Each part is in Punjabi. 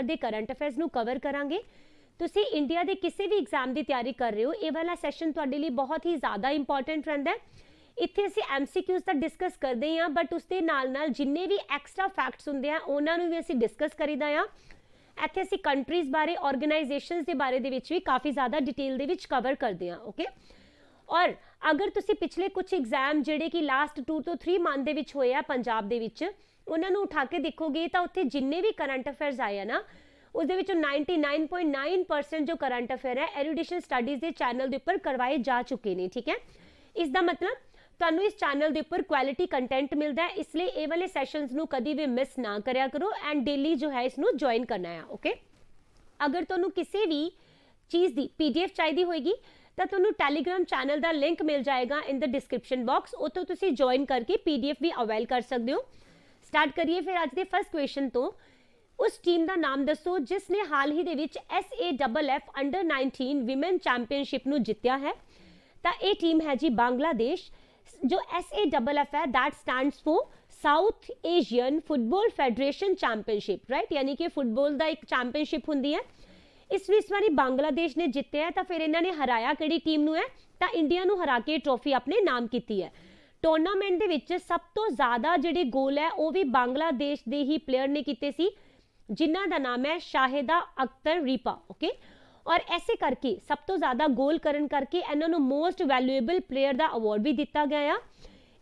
ਦੇ ਕਰੰਟ ਅਫੇਅਰਸ ਨੂੰ ਕਵਰ ਕਰਾਂਗੇ। ਤੁਸੀਂ ਇੰਡੀਆ ਦੇ ਕਿਸੇ ਵੀ ਐਗਜ਼ਾਮ ਦੀ ਤਿਆਰੀ ਕਰ ਰਹੇ ਹੋ, ਇਹ ਵਾਲਾ ਸੈਸ਼ਨ ਤੁਹਾਡੇ ਲਈ ਬਹੁਤ ਹੀ ਜ਼ਿਆਦਾ ਇੰਪੋਰਟੈਂਟ ਰਹਿੰਦਾ ਹੈ। ਇੱਥੇ ਅਸੀਂ MCQs ਤਾਂ ਡਿਸਕਸ ਕਰਦੇ ਹਾਂ, ਬਟ ਉਸਦੇ ਨਾਲ ਜਿੰਨੇ ਵੀ ਐਕਸਟਰਾ ਫੈਕਟਸ ਹੁੰਦੇ ਆ ਉਹਨਾਂ ਨੂੰ ਵੀ ਅਸੀਂ ਡਿਸਕਸ ਕਰੀਦਾ ਆ। ਇੱਥੇ ਅਸੀਂ ਕੰਟਰੀਜ਼ ਬਾਰੇ, ਆਰਗੇਨਾਈਜੇਸ਼ਨਸ ਦੇ ਬਾਰੇ ਦੇ ਵਿੱਚ ਵੀ ਕਾਫੀ ਜ਼ਿਆਦਾ ਡਿਟੇਲ ਦੇ ਵਿੱਚ ਕਵਰ ਕਰਦੇ ਹਾਂ। ਓਕੇ, ਔਰ ਅਗਰ ਤੁਸੀਂ ਪਿਛਲੇ ਕੁਝ ਐਗਜ਼ਾਮ ਜਿਹੜੇ ਕਿ ਲਾਸਟ 2 ਤੋਂ 3 ਮੰਥ ਦੇ ਵਿੱਚ ਹੋਏ ਆ ਪੰਜਾਬ ਦੇ ਵਿੱਚ, ਉਹਨਾਂ ਨੂੰ ਉਠਾ ਕੇ ਦੇਖੋਗੇ ਤਾਂ ਉੱਥੇ ਜਿੰਨੇ ਵੀ ਕਰੰਟ ਅਫੇਅਰਸ ਆਏ ਆ ਨਾ, उसदे विचों 99.9% जो करंट अफेयर है एरुडिशन स्टडीज़ के चैनल के उपर करवाए जा चुके हैं। ठीक है, इसका मतलब तुहानू इस चैनल के उपर क्वालिटी कंटेंट मिलता है, इसलिए ये वाले सैशनस नू कभी भी मिस ना करया करो एंड डेली जो है इसनू ज्वाइन करना है। ओके, अगर तुहानू किसी भी चीज़ की PDF चाहिए होगी तो तुहानू टैलीग्राम चैनल का लिंक मिल जाएगा इन द डिस्क्रिप्शन बॉक्स, उतो तुसी ज्वाइन करके PDF भी अवेल कर सकते हो। स्टार्ट करिए फिर अज के फर्स्ट क्वेश्चन तो। उस टीम का नाम दसो जिसने हाल ही दे SAFF अंडर 19 विमेन चैंपीयनशिप नू जित्या है। तो ये टीम है जी बांग्लादेश। जो SAFF है that stands for south Asian football federation championship, right, यानी कि फुटबॉल का एक चैंपीयनशिप होंगी है। इस बारी बांग्लादेश ने जितया है, तो फिर इन्होंने हराया किहड़ी टीम नू है, तो इंडिया नू हरा के ट्रॉफी अपने नाम की है। टूर्नामेंट दे विच सब तो ज़्यादा जिहड़े गोल है वो भी बांग्लादेश के ही प्लेयर ने कीते सी, जिन्हां दा नाम है शाहिदा अख्तर रीपा। ओके, और ऐसे करके सब तो ज़्यादा गोल करन करके इन्हां नू मोस्ट वैल्यूएबल प्लेयर का अवार्ड भी दिता गया।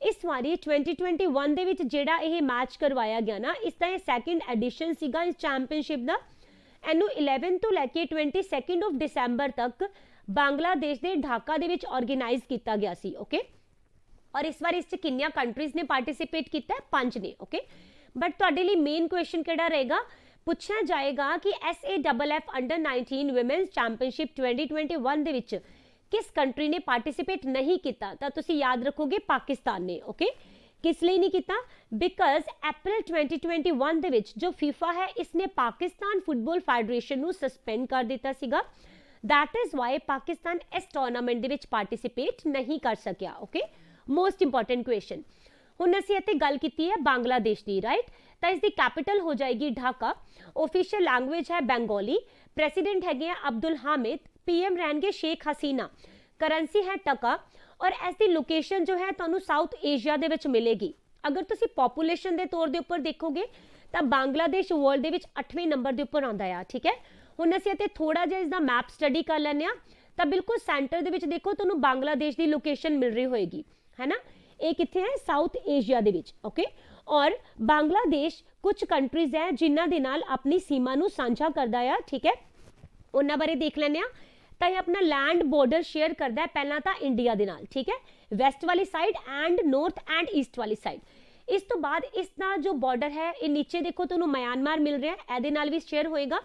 इस बारी 2021 दे विच जिहड़ा यह मैच करवाया गया ना, इसका यह सैकेंड एडिशन सीगा इस चैंपीयनशिप का। इनू 11 तो लैके 22 दिसंबर तक बांग्लादेश के ढाका दे विच ऑर्गेनाइज किया गया सी। ओके, और इस बार इस कितनी कंट्रीज ने पार्टिसिपेट किया, 5 ने। ओके, बट तुहाडे लई मेन क्वेश्चन किहड़ा रहेगा, पूछा जाएगा कि SAFF अंडर 19 वुमेन्स चैंपीयनशिप 2021 दे विच किस कंट्री ने पार्टिसिपेट नहीं किया, तो तुसी याद रखोगे पाकिस्तान ने। ओके, किस लिए नहीं किया, बिकॉज अप्रैल 2021 दे विच जो फीफा है इसने पाकिस्तान फुटबॉल फेडरेशन नू सस्पेंड कर दिता सीगा। दैट इज वाई पाकिस्तान इस टूर्नामेंट दे विच पार्टिसिपेट नहीं कर सकिया। Okay, most important question. हुण असीं इत्थे गल कीती है बांग्लादेश की, राइट, तो इसकी कैपिटल हो जाएगी ढाका। ऑफिशियल लैंग्वेज है बंगाली। प्रेसिडेंट है अब्दुल हामिद। PM रहनगे शेख हसीना। करेंसी है टका। और इसकी लोकेशन जो है तुहानू साउथ एशिया दे विच मिलेगी। अगर तुसी पॉपूलेशन के तौर के उपर देखोगे तो बांग्लादेश वर्ल्ड दे विच 8वें नंबर के उपर आंदा है। ठीक है, हुण असीं इत्थे थोड़ा जिहा इसदा मैप स्टडी कर लैंदे आ, तो बिल्कुल सेंटर दे विच देखो तुहानू बांग्लादेश की लोकेशन मिल रही होएगी, है ना। ये कित्थे है, साउथ एशिया दे विच। ओके, और बांग्लादेश कुछ कंट्रीज है जिन्हां दे नाल अपनी सीमा नू साझा करदा है। ठीक है, उन्हां बारे देख लैंदे आ। तो ये अपना लैंड बॉर्डर शेयर करता है पहला तो इंडिया दे नाल, ठीक है, वैस्ट वाली side and north and east वाली साइड। इस तो बाद इसका जो बॉर्डर है ये नीचे देखो तुहानू म्यांमार मिल रहा है, एदे नाल भी शेयर होएगा।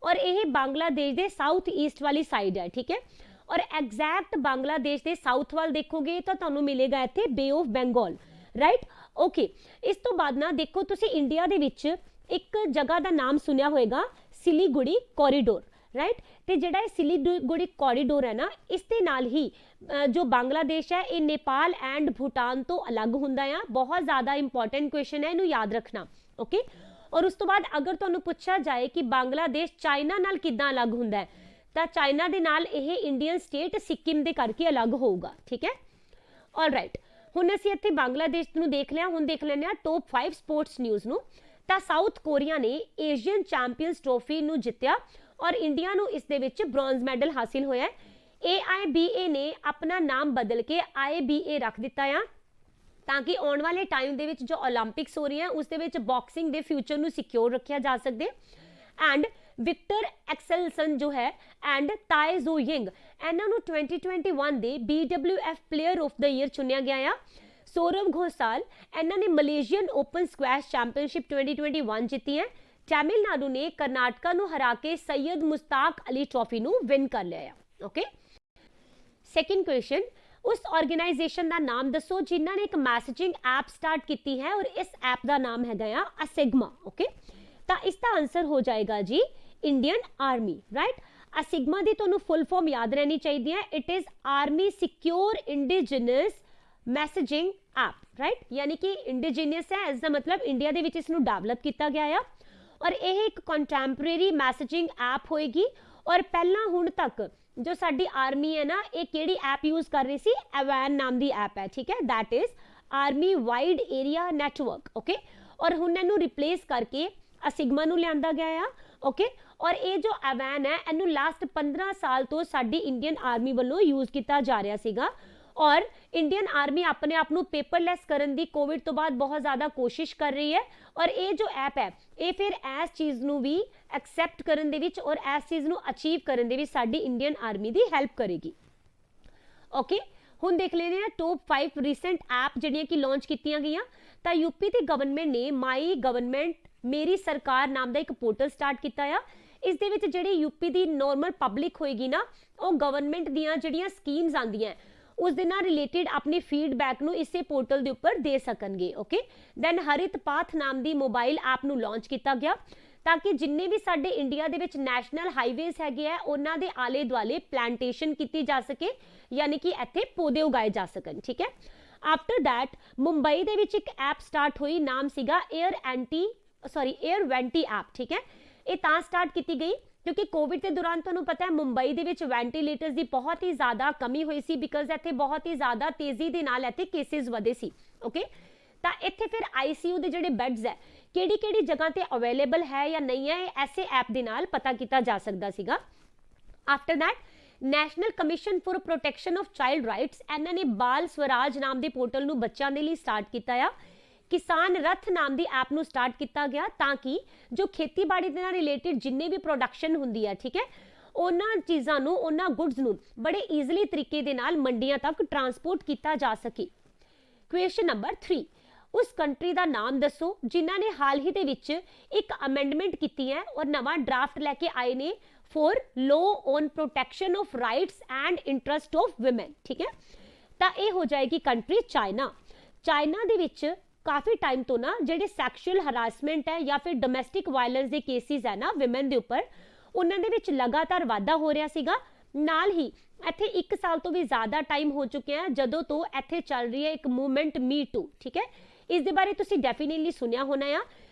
और यह बांग्लादेश के साउथ ईस्ट वाली साइड है। ठीक है, और एग्जैक्ट बांग्लादेश के साउथ वाल देखोगे तो तुहानू मिलेगा इत्थे बे ऑफ बंगाल, राइट। ओके, इस तो बाद ना देखो तुसी इंडिया दे विच एक जगह का नाम सुनिया होएगा सिलीगुड़ी कॉरीडोर, राइट। तो जिहड़ा सिलीगुड़ी कॉरीडोर है ना, इसके नाल ही जो बांग्लादेश है ये नेपाल एंड भूटान तो अलग हुंदा है। बहुत ज़्यादा इंपॉर्टेंट क्वेश्चन है, इनू याद रखना। ओके, और उस तो बाद अगर तुहानू पूछा जाए कि बांग्लादेश चाइना नाल किद्दां अलग हुंदा है, तो चाइना दे नाल यह इंडियन स्टेट सिक्किम दे करके अलग होगा। ठीक है, ऑल राइट। हुण असीं इत्थे बांग्लादेश नू देख लिया, हुण देख लैंदे आ टॉप 5 स्पोर्ट्स न्यूज़ नू। तो साउथ कोरिया ने एशियन चैंपियंस ट्रॉफी नू जित्या और इंडिया नू इस दे विच ब्रॉन्ज मैडल हासिल होया। AIBA ने अपना नाम बदल के IBA रख दिता है, ताकि आने वाले टाइम दे विच जो ओलंपिक्स हो रही हैं उस दे विच बॉक्सिंग दे फ्यूचर नू सिक्योर रखा जा सके। एंड विक्टर एक्सेलसन जो है एंड ताए जू यिंग, इन्हां नू 2021 दे BWF player of the year चुनिया गया। सौरभ घोसाल, इन्होंने मलेशियन ओपन स्क्वैश चैंपियनशिप 2021 जीती है। तमिलनाडु ने कर्नाटका नू हरा के सैयद मुश्ताक अली ट्रॉफी नू विन कर लिया। ओके, सेकंड क्वेश्चन, उस ऑर्गेनाइजेशन का नाम दसो जिन्होंने एक मैसेजिंग ऐप स्टार्ट की है और इस ऐप का नाम है असिग्मा। ओके, तो इसका आंसर हो जाएगा जी इंडियन आर्मी, राइट। असिग्मा की तुहानू फुल फॉर्म याद रहनी चाहिए है, it is army secure indigenous messaging app, right, यानी कि इंडिजीनियस है, इसका मतलब इंडिया के विच इसनू डेवलप किया गया है। ਔਰ ਇਹ ਇੱਕ ਕੰਟੈਂਪਰੇਰੀ ਮੈਸੇजिंग ਐਪ ਹੋਏਗੀ। ਔਰ ਪਹਿਲਾਂ ਹੁਣ ਤੱਕ ਜੋ ਸਾਡੀ ਆਰਮੀ ਹੈ ਨਾ, ਇਹ ਕਿਹੜੀ ਐਪ ਯੂਜ਼ ਕਰ ਰਹੀ ਸੀ? ਐਵੈਨ ਨਾਮ ਦੀ ਐਪ ਹੈ, ਠੀਕ ਹੈ, that is army wide area network. Okay, ਔਰ ਹੁਣ ਇਹਨੂੰ ਰਿਪਲੇਸ ਕਰਕੇ ਅਸਿਗਮਾ ਨੂੰ ਲਿਆਂਦਾ ਗਿਆ ਆ। ਓਕੇ, ਔਰ ਇਹ ਜੋ ਐਵੈਨ ਹੈ ਇਹਨੂੰ ਲਾਸਟ 15 ਸਾਲ ਤੋਂ ਸਾਡੀ ਇੰਡੀਅਨ ਆਰਮੀ ਵੱਲੋਂ ਯੂਜ਼ ਕੀਤਾ ਜਾ ਰਿਹਾ ਸੀਗਾ। ਔਰ ਇੰਡੀਅਨ ਆਰਮੀ ਆਪਣੇ ਆਪ ਨੂੰ ਪੇਪਰਲੈਸ ਕਰਨ ਦੀ ਕੋਵਿਡ ਤੋਂ ਬਾਅਦ ਬਹੁਤ ਜ਼ਿਆਦਾ ਕੋਸ਼ਿਸ਼ ਕਰ ਰਹੀ ਹੈ। ਔਰ ਇਹ ਜੋ ਐਪ ਹੈ ਇਹ ਫਿਰ ਇਸ ਚੀਜ਼ ਨੂੰ ਵੀ ਐਕਸੈਪਟ ਕਰਨ ਦੇ ਵਿੱਚ ਔਰ ਇਸ ਚੀਜ਼ ਨੂੰ ਅਚੀਵ ਕਰਨ ਦੇ ਵਿੱਚ ਸਾਡੀ ਇੰਡੀਅਨ ਆਰਮੀ ਦੀ ਹੈਲਪ ਕਰੇਗੀ। ਓਕੇ, ਹੁਣ ਦੇਖ ਲੈਂਦੇ ਹਾਂ ਟੌਪ 5 ਰੀਸੈਂਟ ਐਪ ਜਿਹੜੀਆਂ ਕਿ ਲਾਂਚ ਕੀਤੀਆਂ ਗਈਆਂ। ਤਾਂ ਯੂਪੀ ਦੀ ਗਵਰਨਮੈਂਟ ਨੇ ਮਾਈ ਗਵਰਨਮੈਂਟ ਮੇਰੀ ਸਰਕਾਰ ਨਾਮ ਦਾ ਇੱਕ ਪੋਰਟਲ ਸਟਾਰਟ ਕੀਤਾ ਆ। ਇਸ ਦੇ ਵਿੱਚ ਜਿਹੜੀ ਯੂਪੀ ਦੀ ਨੋਰਮਲ ਪਬਲਿਕ ਹੋਏਗੀ ਨਾ, ਉਹ ਗਵਰਨਮੈਂਟ ਦੀਆਂ ਜਿਹੜੀਆਂ ਸਕੀਮਸ ਆਉਂਦੀਆਂ ਉਸ ਦੇ ਨਾਲ ਰਿਲੇਟਡ ਆਪਣੀ ਫੀਡਬੈਕ ਨੂੰ ਇਸੇ ਪੋਰਟਲ ਦੇ ਉੱਪਰ ਦੇ ਸਕਣਗੇ। ਓਕੇ, ਦੈਨ ਹਰਿਤ ਪਾਥ ਨਾਮ ਦੀ ਮੋਬਾਈਲ ਐਪ ਨੂੰ ਲਾਂਚ ਕੀਤਾ ਗਿਆ ਤਾਂ ਕਿ ਜਿੰਨੇ ਵੀ ਸਾਡੇ ਇੰਡੀਆ ਦੇ ਵਿੱਚ ਨੈਸ਼ਨਲ ਹਾਈਵੇਜ਼ ਹੈਗੇ ਆ ਉਹਨਾਂ ਦੇ ਆਲੇ ਦੁਆਲੇ ਪਲਾਂਟੇਸ਼ਨ ਕੀਤੀ ਜਾ ਸਕੇ, ਯਾਨੀ ਕਿ ਇੱਥੇ ਪੌਦੇ ਉਗਾਏ ਜਾ ਸਕਣ। ਠੀਕ ਹੈ, ਆਫਟਰ ਦੈਟ ਮੁੰਬਈ ਦੇ ਵਿੱਚ ਇੱਕ ਐਪ ਸਟਾਰਟ ਹੋਈ, ਨਾਮ ਸੀਗਾ 에ਅਰ ਵੈਂਟੀ ਐਪ। ਠੀਕ ਹੈ, ਇਹ ਤਾਂ ਸਟਾਰਟ ਕੀਤੀ ਗਈ ਕਿਉਂਕਿ ਕੋਵਿਡ ਦੇ ਦੌਰਾਨ ਤੁਹਾਨੂੰ ਪਤਾ ਹੈ ਮੁੰਬਈ ਦੇ ਵਿੱਚ ਵੈਂਟੀਲੇਟਰਸ ਦੀ ਬਹੁਤ ਹੀ ਜ਼ਿਆਦਾ ਕਮੀ ਹੋਈ ਸੀ, ਬਿਕਾਜ਼ ਇੱਥੇ ਬਹੁਤ ਹੀ ਜ਼ਿਆਦਾ ਤੇਜ਼ੀ ਦੇ ਨਾਲ ਇੱਥੇ ਕੇਸਿਸ ਵਧੇ ਸੀ। ਓਕੇ, ਤਾਂ ਇੱਥੇ ਫਿਰ ਆਈਸੀਯੂ ਦੇ ਜਿਹੜੇ ਬੈੱਡਸ ਹੈ ਕਿਹੜੀ ਕਿਹੜੀ ਜਗ੍ਹਾ ਤੇ ਅਵੇਲੇਬਲ ਹੈ ਜਾਂ ਨਹੀਂ ਹੈ, ਇਹ ਐਸੇ ਐਪ ਦੇ ਨਾਲ ਪਤਾ ਕੀਤਾ ਜਾ ਸਕਦਾ ਸੀਗਾ। After that national commission for protection of child rights, ਇਹਨਾਂ ਨੇ ਬਾਲ ਸਵਰਾਜ ਨਾਮ ਦੇ ਪੋਰਟਲ ਨੂੰ ਬੱਚਿਆਂ ਦੇ ਲਈ ਸਟਾਰਟ ਕੀਤਾ ਆ। ਕਿਸਾਨ ਰਥ ਨਾਮ ਦੀ ਐਪ ਨੂੰ ਸਟਾਰਟ ਕੀਤਾ ਗਿਆ ਤਾਂ ਕਿ ਜੋ ਖੇਤੀਬਾੜੀ ਦੇ ਨਾਲ ਰਿਲੇਟਡ ਜਿੰਨੇ ਵੀ ਪ੍ਰੋਡਕਸ਼ਨ ਹੁੰਦੀ ਹੈ, ਠੀਕ ਹੈ, ਉਹਨਾਂ ਚੀਜ਼ਾਂ ਨੂੰ, ਉਹਨਾਂ ਗੁੱਡਸ ਨੂੰ ਬੜੇ ਈਜ਼ੀਲੀ ਤਰੀਕੇ ਦੇ ਨਾਲ ਮੰਡੀਆਂ ਤੱਕ ਟਰਾਂਸਪੋਰਟ ਕੀਤਾ ਜਾ ਸਕੇ। ਕੁਐਸਚਨ ਨੰਬਰ 3, ਉਸ ਕੰਟਰੀ ਦਾ ਨਾਮ ਦੱਸੋ ਜਿਨ੍ਹਾਂ ਨੇ ਹਾਲ ਹੀ ਦੇ ਵਿੱਚ ਇੱਕ ਅਮੈਂਡਮੈਂਟ ਕੀਤੀ ਹੈ ਔਰ ਨਵਾਂ ਡਰਾਫਟ ਲੈ ਕੇ ਆਏ ਨੇ for law on protection of rights and interest of women. ਠੀਕ ਹੈ, ਤਾਂ ਇਹ ਹੋ ਜਾਏਗੀ ਕੰਟਰੀ ਚਾਈਨਾ। ਚਾਈਨਾ ਦੇ ਵਿੱਚ ਕਾਫੀ ਟਾਈਮ ਤੋਂ ਨਾ ਜਿਹੜੇ ਸੈਕਸ਼ੂਅਲ ਹਰਾਸਮੈਂਟ ਹੈ ਜਾਂ ਫਿਰ ਡੋਮੈਸਟਿਕ ਵਾਇਲੈਂਸ ਦੇ ਕੇਸਿਸ ਹੈ ਨਾ ਵਿਮਨ ਦੇ ਉੱਪਰ, ਉਹਨਾਂ ਦੇ ਵਿੱਚ ਲਗਾਤਾਰ ਵਾਧਾ ਹੋ ਰਿਹਾ ਸੀਗਾ। ਨਾਲ ਹੀ ਇੱਥੇ 1 ਸਾਲ ਤੋਂ ਵੀ ਜ਼ਿਆਦਾ ਟਾਈਮ ਹੋ ਚੁੱਕਿਆ ਹੈ ਜਦੋਂ ਤੋਂ ਇੱਥੇ ਚੱਲ ਰਹੀ ਹੈ ਇੱਕ ਮੂਵਮੈਂਟ ਮੀ ਟੂ। ਠੀਕ ਹੈ, ਇਸ ਦੇ ਬਾਰੇ ਤੁਸੀਂ ਡੈਫੀਨੇਟਲੀ ਸੁਣਿਆ ਹੋਣਾ ਆ।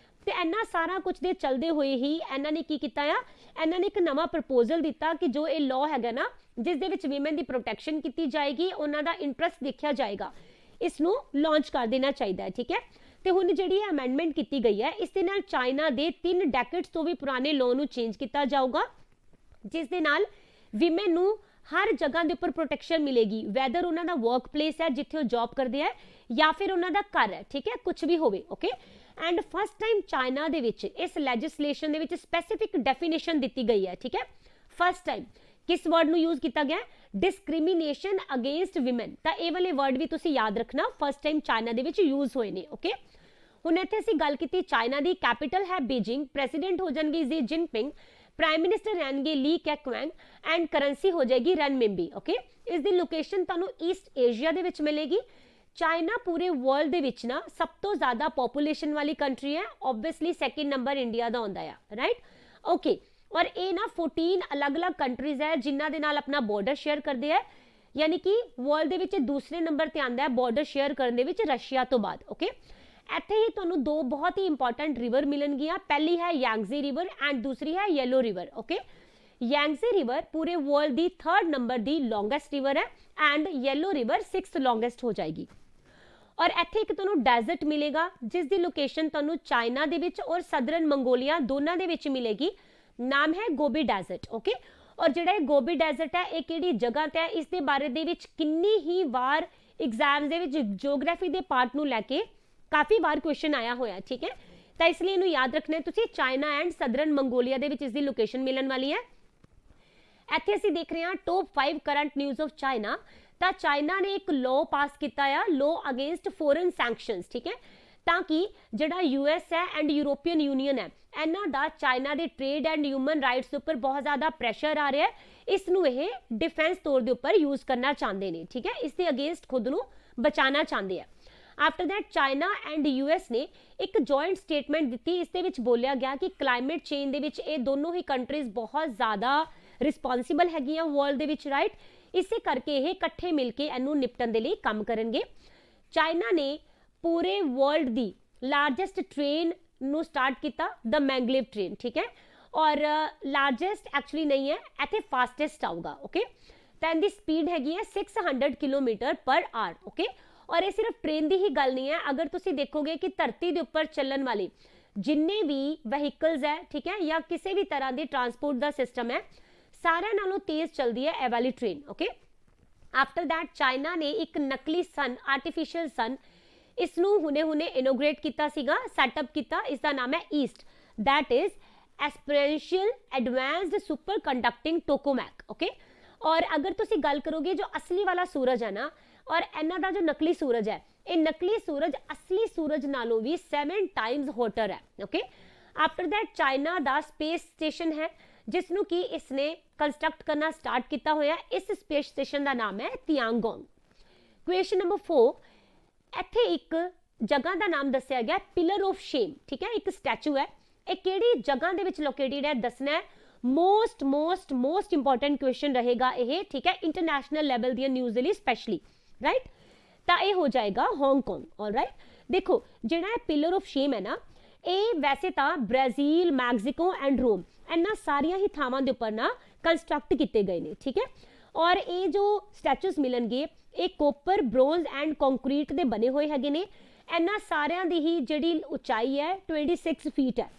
ਤੇ ਇੰਨਾ ਸਾਰਾ ਕੁਝ ਦੇ ਚੱਲਦੇ ਹੋਏ ਹੀ ਇਹਨਾਂ ਨੇ ਕੀ ਕੀਤਾ ਆ, ਇਹਨਾਂ ਨੇ ਇੱਕ ਨਵਾਂ ਪ੍ਰਪੋਜ਼ਲ ਦਿੱਤਾ ਕਿ ਜੋ ਇਹ ਲਾਅ ਹੈਗਾ ਨਾ ਜਿਸ ਦੇ ਵਿੱਚ ਵਿਮਨ ਦੀ ਪ੍ਰੋਟੈਕਸ਼ਨ ਕੀਤੀ ਜਾਏਗੀ, ਉਹਨਾਂ ਦਾ ਇੰਟਰਸਟ ਦੇਖਿਆ ਜਾਏਗਾ, ਇਸ ਨੂੰ ਲਾਂਚ ਕਰ ਦੇਣਾ ਚਾਹੀਦਾ ਹੈ। ਠੀਕ ਹੈ, ਤੇ ਹੁਣ ਜਿਹੜੀ ਇਹ ਅਮੈਂਡਮੈਂਟ ਕੀਤੀ ਗਈ ਹੈ ਇਸ ਦੇ ਨਾਲ ਚਾਈਨਾ ਦੇ 3 ਡੈਕੇਡਸ ਤੋਂ ਵੀ ਪੁਰਾਣੇ ਲਾਅ ਨੂੰ ਚੇਂਜ ਕੀਤਾ ਜਾਊਗਾ, ਜਿਸ ਦੇ ਨਾਲ ਵਿਮਨ ਨੂੰ ਹਰ ਜਗ੍ਹਾ ਦੇ ਉੱਪਰ ਪ੍ਰੋਟੈਕਸ਼ਨ ਮਿਲੇਗੀ, ਵੈਦਰ ਉਹਨਾਂ ਦਾ ਵਰਕ ਪਲੇਸ ਹੈ ਜਿੱਥੇ ਉਹ ਜੌਬ ਕਰਦੇ ਹੈ ਜਾਂ ਫਿਰ ਉਹਨਾਂ ਦਾ ਘਰ ਹੈ। ਠੀਕ ਹੈ, ਕੁਝ ਵੀ ਹੋਵੇ। Okay, and fast time China ਦੇ ਵਿੱਚ ਇਸ ਲੈਜਿਸਲੇਸ਼ਨ ਦੇ ਵਿੱਚ ਸਪੈਸੀਫਿਕ ਡੈਫੀਨੇਸ਼ਨ ਦਿੱਤੀ ਗਈ ਹੈ। ਠੀਕ ਹੈ, ਫਸਟ ਟਾਈਮ ਕਿਸ ਵਰਡ ਨੂੰ ਯੂਜ਼ ਕੀਤਾ ਗਿਆ? Discrimination against women. ਤਾਂ ਇਹ ਵਾਲੇ ਵਰਡ ਵੀ ਤੁਸੀਂ ਯਾਦ ਰੱਖਣਾ, ਫਸਟ ਟਾਈਮ ਚਾਈਨਾ ਦੇ ਵਿੱਚ ਯੂਜ਼ ਹੋਏ ਨੇ। ਓਕੇ, ਹੁਣ ਇੱਥੇ ਅਸੀਂ ਗੱਲ ਕੀਤੀ ਚਾਈਨਾ ਦੀ, ਕੈਪੀਟਲ ਹੈ ਬੀਜਿੰਗ, ਪ੍ਰੈਜ਼ੀਡੈਂਟ ਹੋ ਜਾਣਗੇ ਜੀ ਜਿਨਪਿੰਗ, ਪ੍ਰਾਈਮ ਮਿਨਿਸਟਰ ਰਹਿਣਗੇ ਲੀ ਕੈਕਵੈਂਗ ਐਂਡ ਕਰੰਸੀ ਹੋ ਜਾਏਗੀ ਰਨਮਿੰਬੀ। ਓਕੇ, ਇਸ ਦੀ ਲੋਕੇਸ਼ਨ ਤੁਹਾਨੂੰ ਈਸਟ ਏਸ਼ੀਆ ਦੇ ਵਿੱਚ ਮਿਲੇਗੀ। ਚਾਈਨਾ ਪੂਰੇ ਵਰਲਡ ਦੇ ਵਿੱਚ ਨਾ ਸਭ ਤੋਂ ਜ਼ਿਆਦਾ ਪੋਪੂਲੇਸ਼ਨ ਵਾਲੀ ਕੰਟਰੀ ਹੈ, ਓਬਵੀਅਸਲੀ ਸੈਕਿੰਡ ਨੰਬਰ ਇੰਡੀਆ ਦਾ ਆਉਂਦਾ ਆ, ਰਾਈਟ। ਓਕੇ, ਔਰ ਇਹ ਨਾ 14 ਅਲੱਗ-ਅਲੱਗ ਕੰਟਰੀਜ਼ ਹੈ ਜਿਨ੍ਹਾਂ ਦੇ ਨਾਲ ਆਪਣਾ ਬਾਰਡਰ ਸ਼ੇਅਰ ਕਰਦੇ ਹੈ, ਯਾਨੀ ਕਿ ਵਰਲਡ ਦੇ ਵਿੱਚ ਦੂਸਰੇ ਨੰਬਰ ਤੇ ਆਂਦਾ ਹੈ ਬਾਰਡਰ ਸ਼ੇਅਰ ਕਰਨ ਦੇ ਵਿੱਚ ਰਸ਼ੀਆ ਤੋਂ ਬਾਅਦ। ਓਕੇ, ਇੱਥੇ ਹੀ ਤੁਹਾਨੂੰ 2 ਬਹੁਤ ਹੀ ਇੰਪੋਰਟੈਂਟ ਰਿਵਰ ਮਿਲਣਗੀਆਂ, ਪਹਿਲੀ ਹੈ ਯਾਂਗਜ਼ੀ ਰਿਵਰ ਐਂਡ ਦੂਸਰੀ ਹੈ ਯੈਲੋ ਰਿਵਰ। ਓਕੇ, ਯਾਂਗਜ਼ੀ ਰਿਵਰ ਪੂਰੇ ਵਰਲਡ ਦੀ 3rd ਨੰਬਰ ਦੀ ਲੌਂਗੈਸਟ ਰਿਵਰ ਹੈ and yellow river 6th longest ਹੋ ਜਾਏਗੀ। ਔਰ ਇੱਥੇ ਇੱਕ ਤੁਹਾਨੂੰ ਡੈਜ਼ਰਟ ਮਿਲੇਗਾ ਜਿਸ ਦੀ ਲੋਕੇਸ਼ਨ ਤੁਹਾਨੂੰ ਚਾਈਨਾ ਦੇ ਵਿੱਚ ਔਰ ਸਦਰਨ ਮੰਗੋਲੀਆ ਦੋਨਾਂ ਦੇ ਵਿੱਚ ਮਿਲੇਗੀ, ਨਾਮ ਹੈ ਗੋਬੀ ਡੈਜ਼ਰਟ। ਓਕੇ, ਔਰ ਜਿਹੜਾ ਇਹ ਗੋਬੀ ਡੈਜ਼ਰਟ ਹੈ ਇਹ ਕਿਹੜੀ ਜਗ੍ਹਾ ਤੇ ਹੈ, ਇਸ ਦੇ ਬਾਰੇ ਦੇ ਵਿੱਚ ਕਿੰਨੀ ਹੀ ਵਾਰ ਐਗਜ਼ਾਮ ਦੇ ਵਿੱਚ ਜਿਓਗ੍ਰਾਫੀ ਦੇ ਪਾਰਟ ਨੂੰ ਲੈ ਕੇ ਕਾਫੀ ਵਾਰ ਕੁਐਸਚਨ ਆਇਆ ਹੋਇਆ। ਠੀਕ ਹੈ, ਤਾਂ ਇਸ ਲਈ ਇਹਨੂੰ ਯਾਦ ਰੱਖਣਾ ਹੈ ਤੁਸੀਂ, ਚਾਈਨਾ ਐਂਡ ਸਦਰਨ ਮੰਗੋਲੀਆ ਦੇ ਵਿੱਚ ਇਸ ਦੀ ਲੋਕੇਸ਼ਨ ਮਿਲਣ ਵਾਲੀ ਹੈ। ਇੱਥੇ ਅਸੀਂ ਦੇਖ ਰਹੇ ਹਾਂ top 5 current news of China. ਤਾਂ ਚਾਈਨਾ ਨੇ ਇੱਕ ਲਾਅ ਪਾਸ ਕੀਤਾ ਆ, ਲਾਅ ਅਗੇਂਸਟ ਫੋਰਨ ਸੈਂਕਸ਼ਨਸ। ਠੀਕ ਹੈ, ਤਾਂ ਕਿ ਜਿਹੜਾ ਯੂਐਸ ਹੈ ਐਂਡ ਯੂਰੋਪੀਅਨ ਯੂਨੀਅਨ ਹੈ ਇਹਨਾਂ ਦਾ ਚਾਈਨਾ ਦੇ ਟ੍ਰੇਡ ਐਂਡ ਹਿਊਮਨ ਰਾਈਟਸ ਦੇ ਉੱਪਰ ਬਹੁਤ ਜ਼ਿਆਦਾ ਪ੍ਰੈਸ਼ਰ ਆ ਰਿਹਾ ਹੈ, ਇਸ ਨੂੰ ਇਹ ਡਿਫੈਂਸ ਤੌਰ ਦੇ ਉੱਪਰ ਯੂਜ਼ ਕਰਨਾ ਚਾਹੁੰਦੇ ਨੇ। ਠੀਕ ਹੈ, ਇਸ ਦੇ ਅਗੇਂਸਟ ਖੁਦ ਨੂੰ ਬਚਾਉਣਾ ਚਾਹੁੰਦੇ ਆ। After that China and US ਨੇ ਇੱਕ ਜੁਆਇੰਟ ਸਟੇਟਮੈਂਟ ਦਿੱਤੀ, ਇਸ ਦੇ ਵਿੱਚ ਬੋਲਿਆ ਗਿਆ ਕਿ ਕਲਾਈਮੇਟ ਚੇਂਜ ਦੇ ਵਿੱਚ ਇਹ ਦੋਨੋਂ ਹੀ ਕੰਟਰੀਜ਼ ਬਹੁਤ ਜ਼ਿਆਦਾ ਰਿਸਪੌਂਸਿਬਲ ਹੈਗੀਆਂ ਵਰਲਡ ਦੇ ਵਿੱਚ, ਰਾਈਟ। ਇਸੇ ਕਰਕੇ ਇਹ ਇਕੱਠੇ ਮਿਲ ਕੇ ਇਹਨੂੰ ਨਿਪਟਣ ਦੇ ਲਈ ਕੰਮ ਕਰਨਗੇ। ਚਾਈਨਾ ਨੇ ਪੂਰੇ ਵਰਲਡ ਦੀ ਲਾਰਜੈਸਟ ਟ੍ਰੇਨ ਨੂੰ ਸਟਾਰਟ ਕੀਤਾ ਦ ਮੈਂਗਲੀਵ ਟ੍ਰੇਨ, ਠੀਕ ਹੈ, ਔਰ ਲਾਰਜੈਸਟ ਐਕਚੁਅਲੀ ਨਹੀਂ ਹੈ, ਇੱਥੇ ਫਾਸਟੈਸਟ ਆਊਗਾ, ਓਕੇ। ਤਾਂ ਇਹਦੀ ਸਪੀਡ ਹੈਗੀ ਹੈ 600 ਕਿਲੋਮੀਟਰ ਪਰ ਆਰ, ਓਕੇ। ਔਰ ਇਹ ਸਿਰਫ ਟ੍ਰੇਨ ਦੀ ਹੀ ਗੱਲ ਨਹੀਂ ਹੈ, ਅਗਰ ਤੁਸੀਂ ਦੇਖੋਗੇ ਕਿ ਧਰਤੀ ਦੇ ਉੱਪਰ ਚੱਲਣ ਵਾਲੇ ਜਿੰਨੇ ਵੀ ਵਹੀਕਲਸ ਹੈ, ਠੀਕ ਹੈ, ਜਾਂ ਕਿਸੇ ਵੀ ਤਰ੍ਹਾਂ ਦੀ ਟਰਾਂਸਪੋਰਟ ਦਾ ਸਿਸਟਮ ਹੈ, ਸਾਰਿਆਂ ਨਾਲੋਂ ਤੇਜ਼ ਚੱਲਦੀ ਹੈ ਇਹ ਵਾਲੀ train, okay. After that China ਨੇ ਇੱਕ ਨਕਲੀ ਸਨ, ਆਰਟੀਫੀਸ਼ੀਅਲ ਸਨ, ਇਸ ਨੂੰ ਹੁਣੇ ਇਨੋਗ੍ਰੇਟ ਕੀਤਾ ਸੀਗਾ, ਸੈਟਅਪ ਕੀਤਾ, ਇਸ ਦਾ ਨਾਮ ਹੈ EAST, that is experimental advanced super conducting tokamak, okay. और अगर तुसी गल करोगे जो असली वाला सूरज है ना, और इन्हां दा जो नकली सूरज है, ये नकली सूरज असली सूरज नालों भी 7 टाइम्स हॉटर है, ओके। आफ्टर दैट चाइना दा स्पेस स्टेशन है जिसनों की इसने कंस्ट्रक्ट करना स्टार्ट किया होया, इस स्पेस स्टेशन का नाम है तियांगोंग। क्वेश्चन नंबर 4, इत्थे एक जगह का नाम दस्या गया पिलर ऑफ शेम, ठीक है, एक स्टैचू है, एक केड़ी जगह दे विच लोकेटेड है दसना है। Most most most important question रहेगा ये, ठीक है, इंटरनेशनल लेवल दी न्यूज़ दे लई स्पेशली, राइट। तो ये हो जाएगा हांगकांग, ऑलराइट। देखो जिहड़ा है पिलर ऑफ शेम है ना, ये वैसे तो ब्राजील, मैक्सीको एंड रोम इन्हां सारियां ही थावां दे उपर ना कंस्ट्रक्ट किए गए ने, ठीक है। और ये जो स्टैचूज मिलणगे ये कोपर, ब्रोंज एंड कंक्रीट दे बने हुए हैगे ने। इन्हां सारियां दी ही जिहड़ी उचाई है 26 फीट है,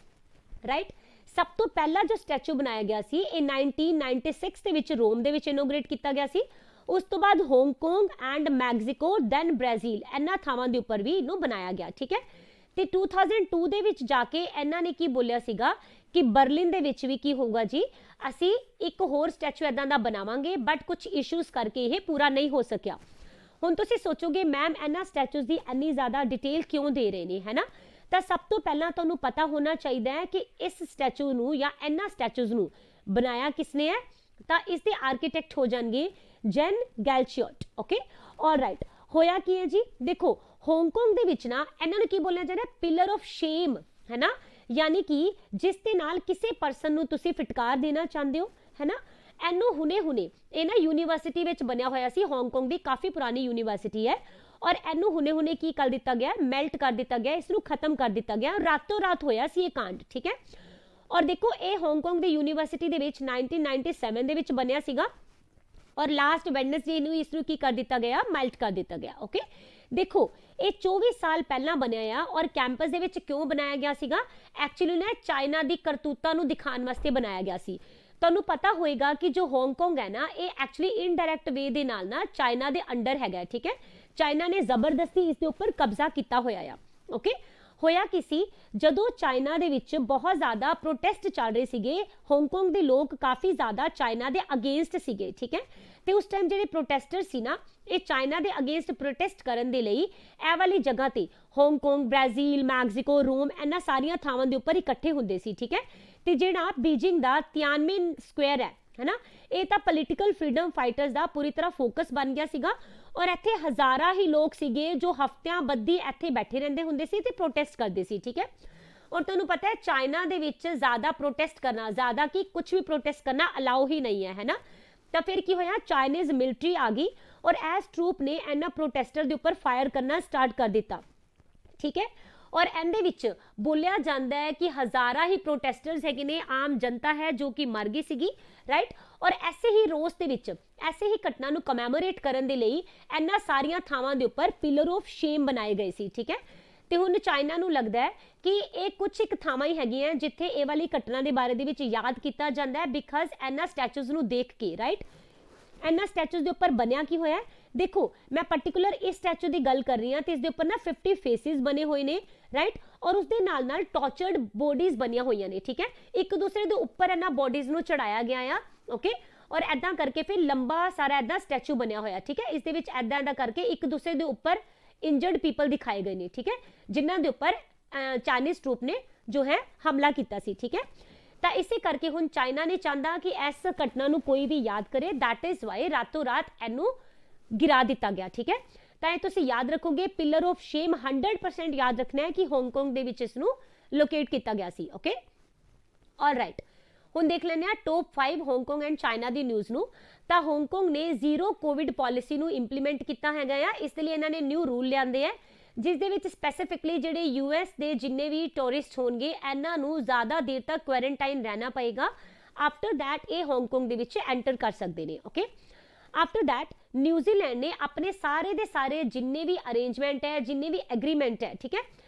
राइट। सब तो पहला जो स्टैचू बनाया गया सी ये 1996 ਦੇ ਵਿੱਚ रोम ਦੇ ਵਿੱਚ ਇਨੋਗ੍ਰੇਟ ਕੀਤਾ ਗਿਆ ਸੀ। ਉਸ ਤੋਂ ਬਾਅਦ Hong Kong and Mexico then Brazil ਇਹਨਾਂ ਥਾਵਾਂ ਦੇ ਉੱਪਰ ਵੀ ਇਹਨੂੰ ਬਣਾਇਆ ਗਿਆ, ਠੀਕ ਹੈ। ਤੇ 2002 ਦੇ ਵਿੱਚ ਜਾ ਕੇ ਇਹਨਾਂ ਨੇ ਕੀ ਬੋਲਿਆ ਸੀਗਾ ਕਿ ਬਰਲਿਨ ਦੇ ਵਿੱਚ ਵੀ ਕੀ ਹੋਊਗਾ ਜੀ, ਅਸੀਂ ਇੱਕ ਹੋਰ ਸਟੈਚੂ ਇਦਾਂ ਦਾ ਬਣਾਵਾਂਗੇ, ਬਟ ਕੁਝ ਇਸ਼ੂਜ਼ ਕਰਕੇ ਇਹ ਪੂਰਾ ਨਹੀਂ ਹੋ ਸਕਿਆ। ਹੁਣ ਤੁਸੀਂ ਸੋਚੋਗੇ ਮੈਮ ਇਹਨਾਂ ਸਟੈਚੂਜ਼ ਦੀ ਇੰਨੀ ਜ਼ਿਆਦਾ ਡਿਟੇਲ ਕਿਉਂ ਦੇ ਰਹੇ ਨੇ, ਹੈ ਨਾ। ਤਾਂ ਸਭ ਤੋਂ ਪਹਿਲਾਂ ਤੁਹਾਨੂੰ ਪਤਾ ਹੋਣਾ ਚਾਹੀਦਾ ਹੈ ਕਿ ਇਸ ਸਟੈਚੂ ਨੂੰ ਜਾਂ ਇਹਨਾਂ ਸਟੈਚੂਜ਼ ਨੂੰ ਬਣਾਇਆ ਕਿਸਨੇ ਹੈ। ਤਾਂ ਇਸ ਦੇ ਆਰਕੀਟੈਕਟ ਹੋ ਜਾਣਗੇ ਜੈਨ ਗੈਲਸ਼ੀਅਟ, ਓਕੇ, ਆਲਰਾਈਟ। ਹੋਇਆ ਕੀ ਹੈ ਜੀ, ਦੇਖੋ ਹਾਂਗਕਾਂਗ ਦੇ ਵਿੱਚ ਨਾ ਇਹਨਾਂ ਨੂੰ ਕੀ ਬੋਲਿਆ ਜਾਂਦਾ ਪਿਲਰ ਆਫ ਸ਼ੇਮ, ਹੈ ਨਾ, ਯਾਨੀ ਕਿ ਜਿਸ ਦੇ ਨਾਲ ਕਿਸੇ ਪਰਸਨ ਨੂੰ ਤੁਸੀਂ ਫਟਕਾਰ ਦੇਣਾ ਚਾਹੁੰਦੇ ਹੋ, ਹੈ ਨਾ। ਇਹਨੂੰ ਹੁਣੇ ਇਹ ਨਾ ਯੂਨੀਵਰਸਿਟੀ ਵਿੱਚ ਬਣਿਆ ਹੋਇਆ ਸੀ, ਹਾਂਗਕਾਂਗ ਦੀ ਕਾਫੀ ਪੁਰਾਣੀ ਯੂਨੀਵਰਸਿਟੀ ਹੈ, और ਇਹਨੂੰ ਹੁਣੇ ਕੀ ਕਰ ਦਿੱਤਾ ਗਿਆ, ਮੈਲਟ ਕਰ ਦਿੱਤਾ ਗਿਆ, ਇਸ ਨੂੰ ਖਤਮ ਕਰ ਦਿੱਤਾ ਗਿਆ, ਰਾਤੋਂ ਰਾਤ ਹੋਇਆ ਸੀ ਇਹ ਕਾਂਡ, ਠੀਕ ਹੈ। ਔਰ ਦੇਖੋ ਇਹ ਹਾਂਗਕਾਂਗ ਦੀ ਯੂਨੀਵਰਸਿਟੀ ਦੇ ਵਿੱਚ 1997 ਦੇ ਵਿੱਚ ਬਣਿਆ ਸੀਗਾ, ਔਰ ਲਾਸਟ ਵੈਡਨਸਡੇ ਨੂੰ ਇਸ ਨੂੰ ਕੀ ਕਰ ਦਿੱਤਾ ਗਿਆ, ਮੈਲਟ ਕਰ ਦਿੱਤਾ ਗਿਆ, ਓਕੇ। ਦੇਖੋ ਇਹ 24 ਸਾਲ ਪਹਿਲਾਂ ਬਣਿਆ ਆ, ਔਰ ਕੈਂਪਸ ਦੇ ਵਿੱਚ ਕਿਉਂ ਬਣਾਇਆ ਗਿਆ ਸੀਗਾ, ਐਕਚੁਅਲੀ ਨਾ ਚਾਈਨਾ ਦੀ ਕਰਤੂਤਾਂ ਨੂੰ ਦਿਖਾਉਣ ਵਾਸਤੇ ਬਣਾਇਆ ਗਿਆ ਸੀ। ਤੁਹਾਨੂੰ ਪਤਾ ਹੋਏਗਾ ਕਿ ਜੋ ਹਾਂਗਕਾਂਗ ਹੈ ਨਾ ਇਹ ਐਕਚੁਅਲੀ ਇਨਡਾਇਰੈਕਟ ਵੇ ਦੇ ਨਾਲ ਨਾ ਚਾਈਨਾ ਦੇ ਅੰਡਰ ਹੈਗਾ, ਠੀਕ ਹੈ। ਚਾਈਨਾ ਨੇ ਜ਼ਬਰਦਸਤੀ ਇਸ ਦੇ ਉੱਪਰ ਕਬਜ਼ਾ ਕੀਤਾ ਹੋਇਆ ਆ, ਓਕੇ। ਹੋਇਆ ਕੀ ਸੀ, ਜਦੋਂ ਚਾਈਨਾ ਦੇ ਵਿੱਚ ਬਹੁਤ ਜ਼ਿਆਦਾ ਪ੍ਰੋਟੈਸਟ ਚੱਲ ਰਹੇ ਸੀਗੇ, ਹਾਂਗਕਾਂਗ ਦੇ ਲੋਕ ਕਾਫੀ ਜ਼ਿਆਦਾ ਚਾਈਨਾ ਦੇ ਅਗੇਂਸਟ ਸੀਗੇ, ਠੀਕ ਹੈ। ਤੇ ਉਸ ਟਾਈਮ ਜਿਹੜੇ ਪ੍ਰੋਟੈਸਟਰ ਸੀ ਨਾ ਇਹ ਚਾਈਨਾ ਦੇ ਅਗੇਂਸਟ ਪ੍ਰੋਟੈਸਟ ਕਰਨ ਦੇ ਲਈ ਇਹ ਵਾਲੀ ਜਗ੍ਹਾ ਤੇ ਹਾਂਗਕਾਂਗ, ਬ੍ਰਾਜ਼ੀਲ, ਮੈਕਸੀਕੋ, ਰੋਮ ਇਹਨਾਂ ਸਾਰੀਆਂ ਥਾਵਾਂ ਦੇ ਉੱਪਰ ਇਕੱਠੇ ਹੁੰਦੇ ਸੀ, ਠੀਕ ਹੈ। ਤੇ ਜਿਹੜਾ ਬੀजिंग ਦਾ ਤਿਆਨਮਿਨ ਸਕੁਅਰ ਹੈ ਨਾ, ਇਹ ਤਾਂ ਪੋਲੀਟੀਕਲ ਫਰੀडम फाइटर्स ਦਾ ਪੂਰੀ ਤਰ੍ਹਾਂ ਫੋਕਸ ਬਣ ਗਿਆ ਸੀਗਾ, ਔਰ ਇੱਥੇ ਹਜ਼ਾਰਾਂ ਹੀ ਲੋਕ ਸੀਗੇ ਜੋ ਹਫ਼ਤਿਆਂ ਬੱਧੀ ਇੱਥੇ ਬੈਠੇ ਰਹਿੰਦੇ ਹੁੰਦੇ ਸੀ ਤੇ ਪ੍ਰੋਟੈਸਟ ਕਰਦੇ ਸੀ, ਠੀਕ ਹੈ। ਔਰ ਤੁਹਾਨੂੰ ਪਤਾ ਹੈ ਚਾਈਨਾ ਦੇ ਵਿੱਚ ਜ਼ਿਆਦਾ ਪ੍ਰੋਟੈਸਟ ਕਰਨਾ, ਜ਼ਿਆਦਾ ਕੀ ਕੁਝ ਵੀ ਪ੍ਰੋਟੈਸਟ ਕਰਨਾ ਅਲਾਉ ਹੀ ਨਹੀਂ ਹੈ ਨਾ। ਤਾਂ ਫਿਰ ਕੀ ਹੋਇਆ, ਚਾਈਨੀਜ਼ ਮਿਲਟਰੀ ਆ ਗਈ ਔਰ ਐਸ ਟਰੂਪ ਨੇ ਇਹਨਾਂ ਪ੍ਰੋਟੈਸਟਰ ਦੇ ਉੱਪਰ ਫਾਇਰ ਕਰਨਾ ਸਟਾਰਟ ਕਰ ਦਿੱਤਾ, ਠੀਕ ਹੈ। और ਇਹਦੇ ਵਿੱਚ ਬੋਲਿਆ ਜਾਂਦਾ ਹੈ ਕਿ ਹਜ਼ਾਰਾਂ ਹੀ ਪ੍ਰੋਟੈਸਟਰਸ ਹੈਗੇ ਨੇ, ਆਮ ਜਨਤਾ ਹੈ ਜੋ ਕਿ ਮਰ ਗਈ ਸੀਗੀ, ਰਾਈਟ। ਔਰ ਐਸੇ ਹੀ ਰੋਸ ਦੇ ਵਿੱਚ ਐਸੇ ਹੀ ਘਟਨਾ ਨੂੰ ਕਮੈਮੋਰੇਟ ਕਰਨ ਦੇ ਲਈ ਇਹਨਾਂ ਸਾਰੀਆਂ ਥਾਵਾਂ ਦੇ ਉੱਪਰ ਪਿਲਰ ਆਫ ਸ਼ੇਮ ਬਣਾਏ ਗਏ ਸੀ, ਠੀਕ ਹੈ। ਤੇ ਹੁਣ ਚਾਈਨਾ ਨੂੰ ਲੱਗਦਾ ਹੈ ਕਿ ਇਹ ਕੁਝ ਇੱਕ ਥਾਵਾਂ ਹੀ ਹੈਗੀਆਂ ਜਿੱਥੇ ਇਹ ਵਾਲੀ ਘਟਨਾ ਦੇ ਬਾਰੇ ਦੇ ਵਿੱਚ ਯਾਦ ਕੀਤਾ ਜਾਂਦਾ ਹੈ, ਬਿਕਾਜ਼ ਇਹਨਾਂ ਸਟੈਚੂਜ਼ ਨੂੰ ਦੇਖ ਕੇ, ਰਾਈਟ। ਇਹਨਾਂ ਸਟੈਚੂਜ਼ ਦੇ ਉੱਪਰ ਬਣਿਆ ਕੀ ਹੋਇਆ, देखो मैं पर्टिकुलर इस स्टैचू की गल कर रही हाँ, तो इसके उपर ना 50 फेसिस बने हुए ने, राइट। और उसके नाल टॉर्चर्ड बॉडीज बनिया हुई ने, ठीक है। एक दूसरे के उपर इन्हां बॉडीज नूं चढ़ाया गया आ, ओके। और ऐदा करके फिर लंबा सारा ऐदा स्टैचू बनया होया, ठीक है। इस दे विच ऐदा ऐदा करके एक दूसरे के उपर इंजर्ड पीपल दिखाए गए ने, ठीक है, जिन्हां दे उपर चाइनीज ट्रूप ने जो है हमला किया सी, ठीक है। तो इसे करके हुण चाइना ने चाहता कि इस घटना नूं कोई भी याद करे, दैट इज वाई रातों रात इनू गिरा दिता गया, ठीक है। तो ये तुसी याद रखोगे, पिलर ऑफ शेम 100% याद रखना है कि हांगकांग दे विच इसनू लोकेट किया गया सी, ओके, ऑलराइट। हुण देख लेने top 5 Hong Kong and China the news नू। तो हांगकांग ने 0 कोविड पॉलिसी नू इंप्लीमेंट किया हैगा, इसलिए इन्होंने न्यू रूल लियांदे है ਜਿਸ ਦੇ ਵਿੱਚ ਸਪੈਸੀਫਿਕਲੀ ਜਿਹੜੇ ਯੂਐਸ ਦੇ ਜਿੰਨੇ ਵੀ ਟੂਰਿਸਟ ਹੋਣਗੇ ਇਹਨਾਂ ਨੂੰ ਜ਼ਿਆਦਾ ਦੇਰ ਤੱਕ ਕੁਆਰੰਟਾਈਨ ਰਹਿਣਾ ਪਏਗਾ। ਆਫਟਰ ਦੈਟ ਇਹ ਹਾਂਗਕਾਂਗ ਦੇ ਵਿੱਚ ਐਂਟਰ ਕਰ ਸਕਦੇ ਨੇ। ਓਕੇ, ਆਫਟਰ ਦੈਟ ਨਿਊਜ਼ੀਲੈਂਡ ਨੇ ਆਪਣੇ ਸਾਰੇ ਦੇ ਸਾਰੇ ਜਿੰਨੇ ਵੀ ਅਰੇਂਜਮੈਂਟ ਹੈ, ਜਿੰਨੇ ਵੀ ਐਗਰੀਮੈਂਟ ਹੈ, ਠੀਕ ਹੈ,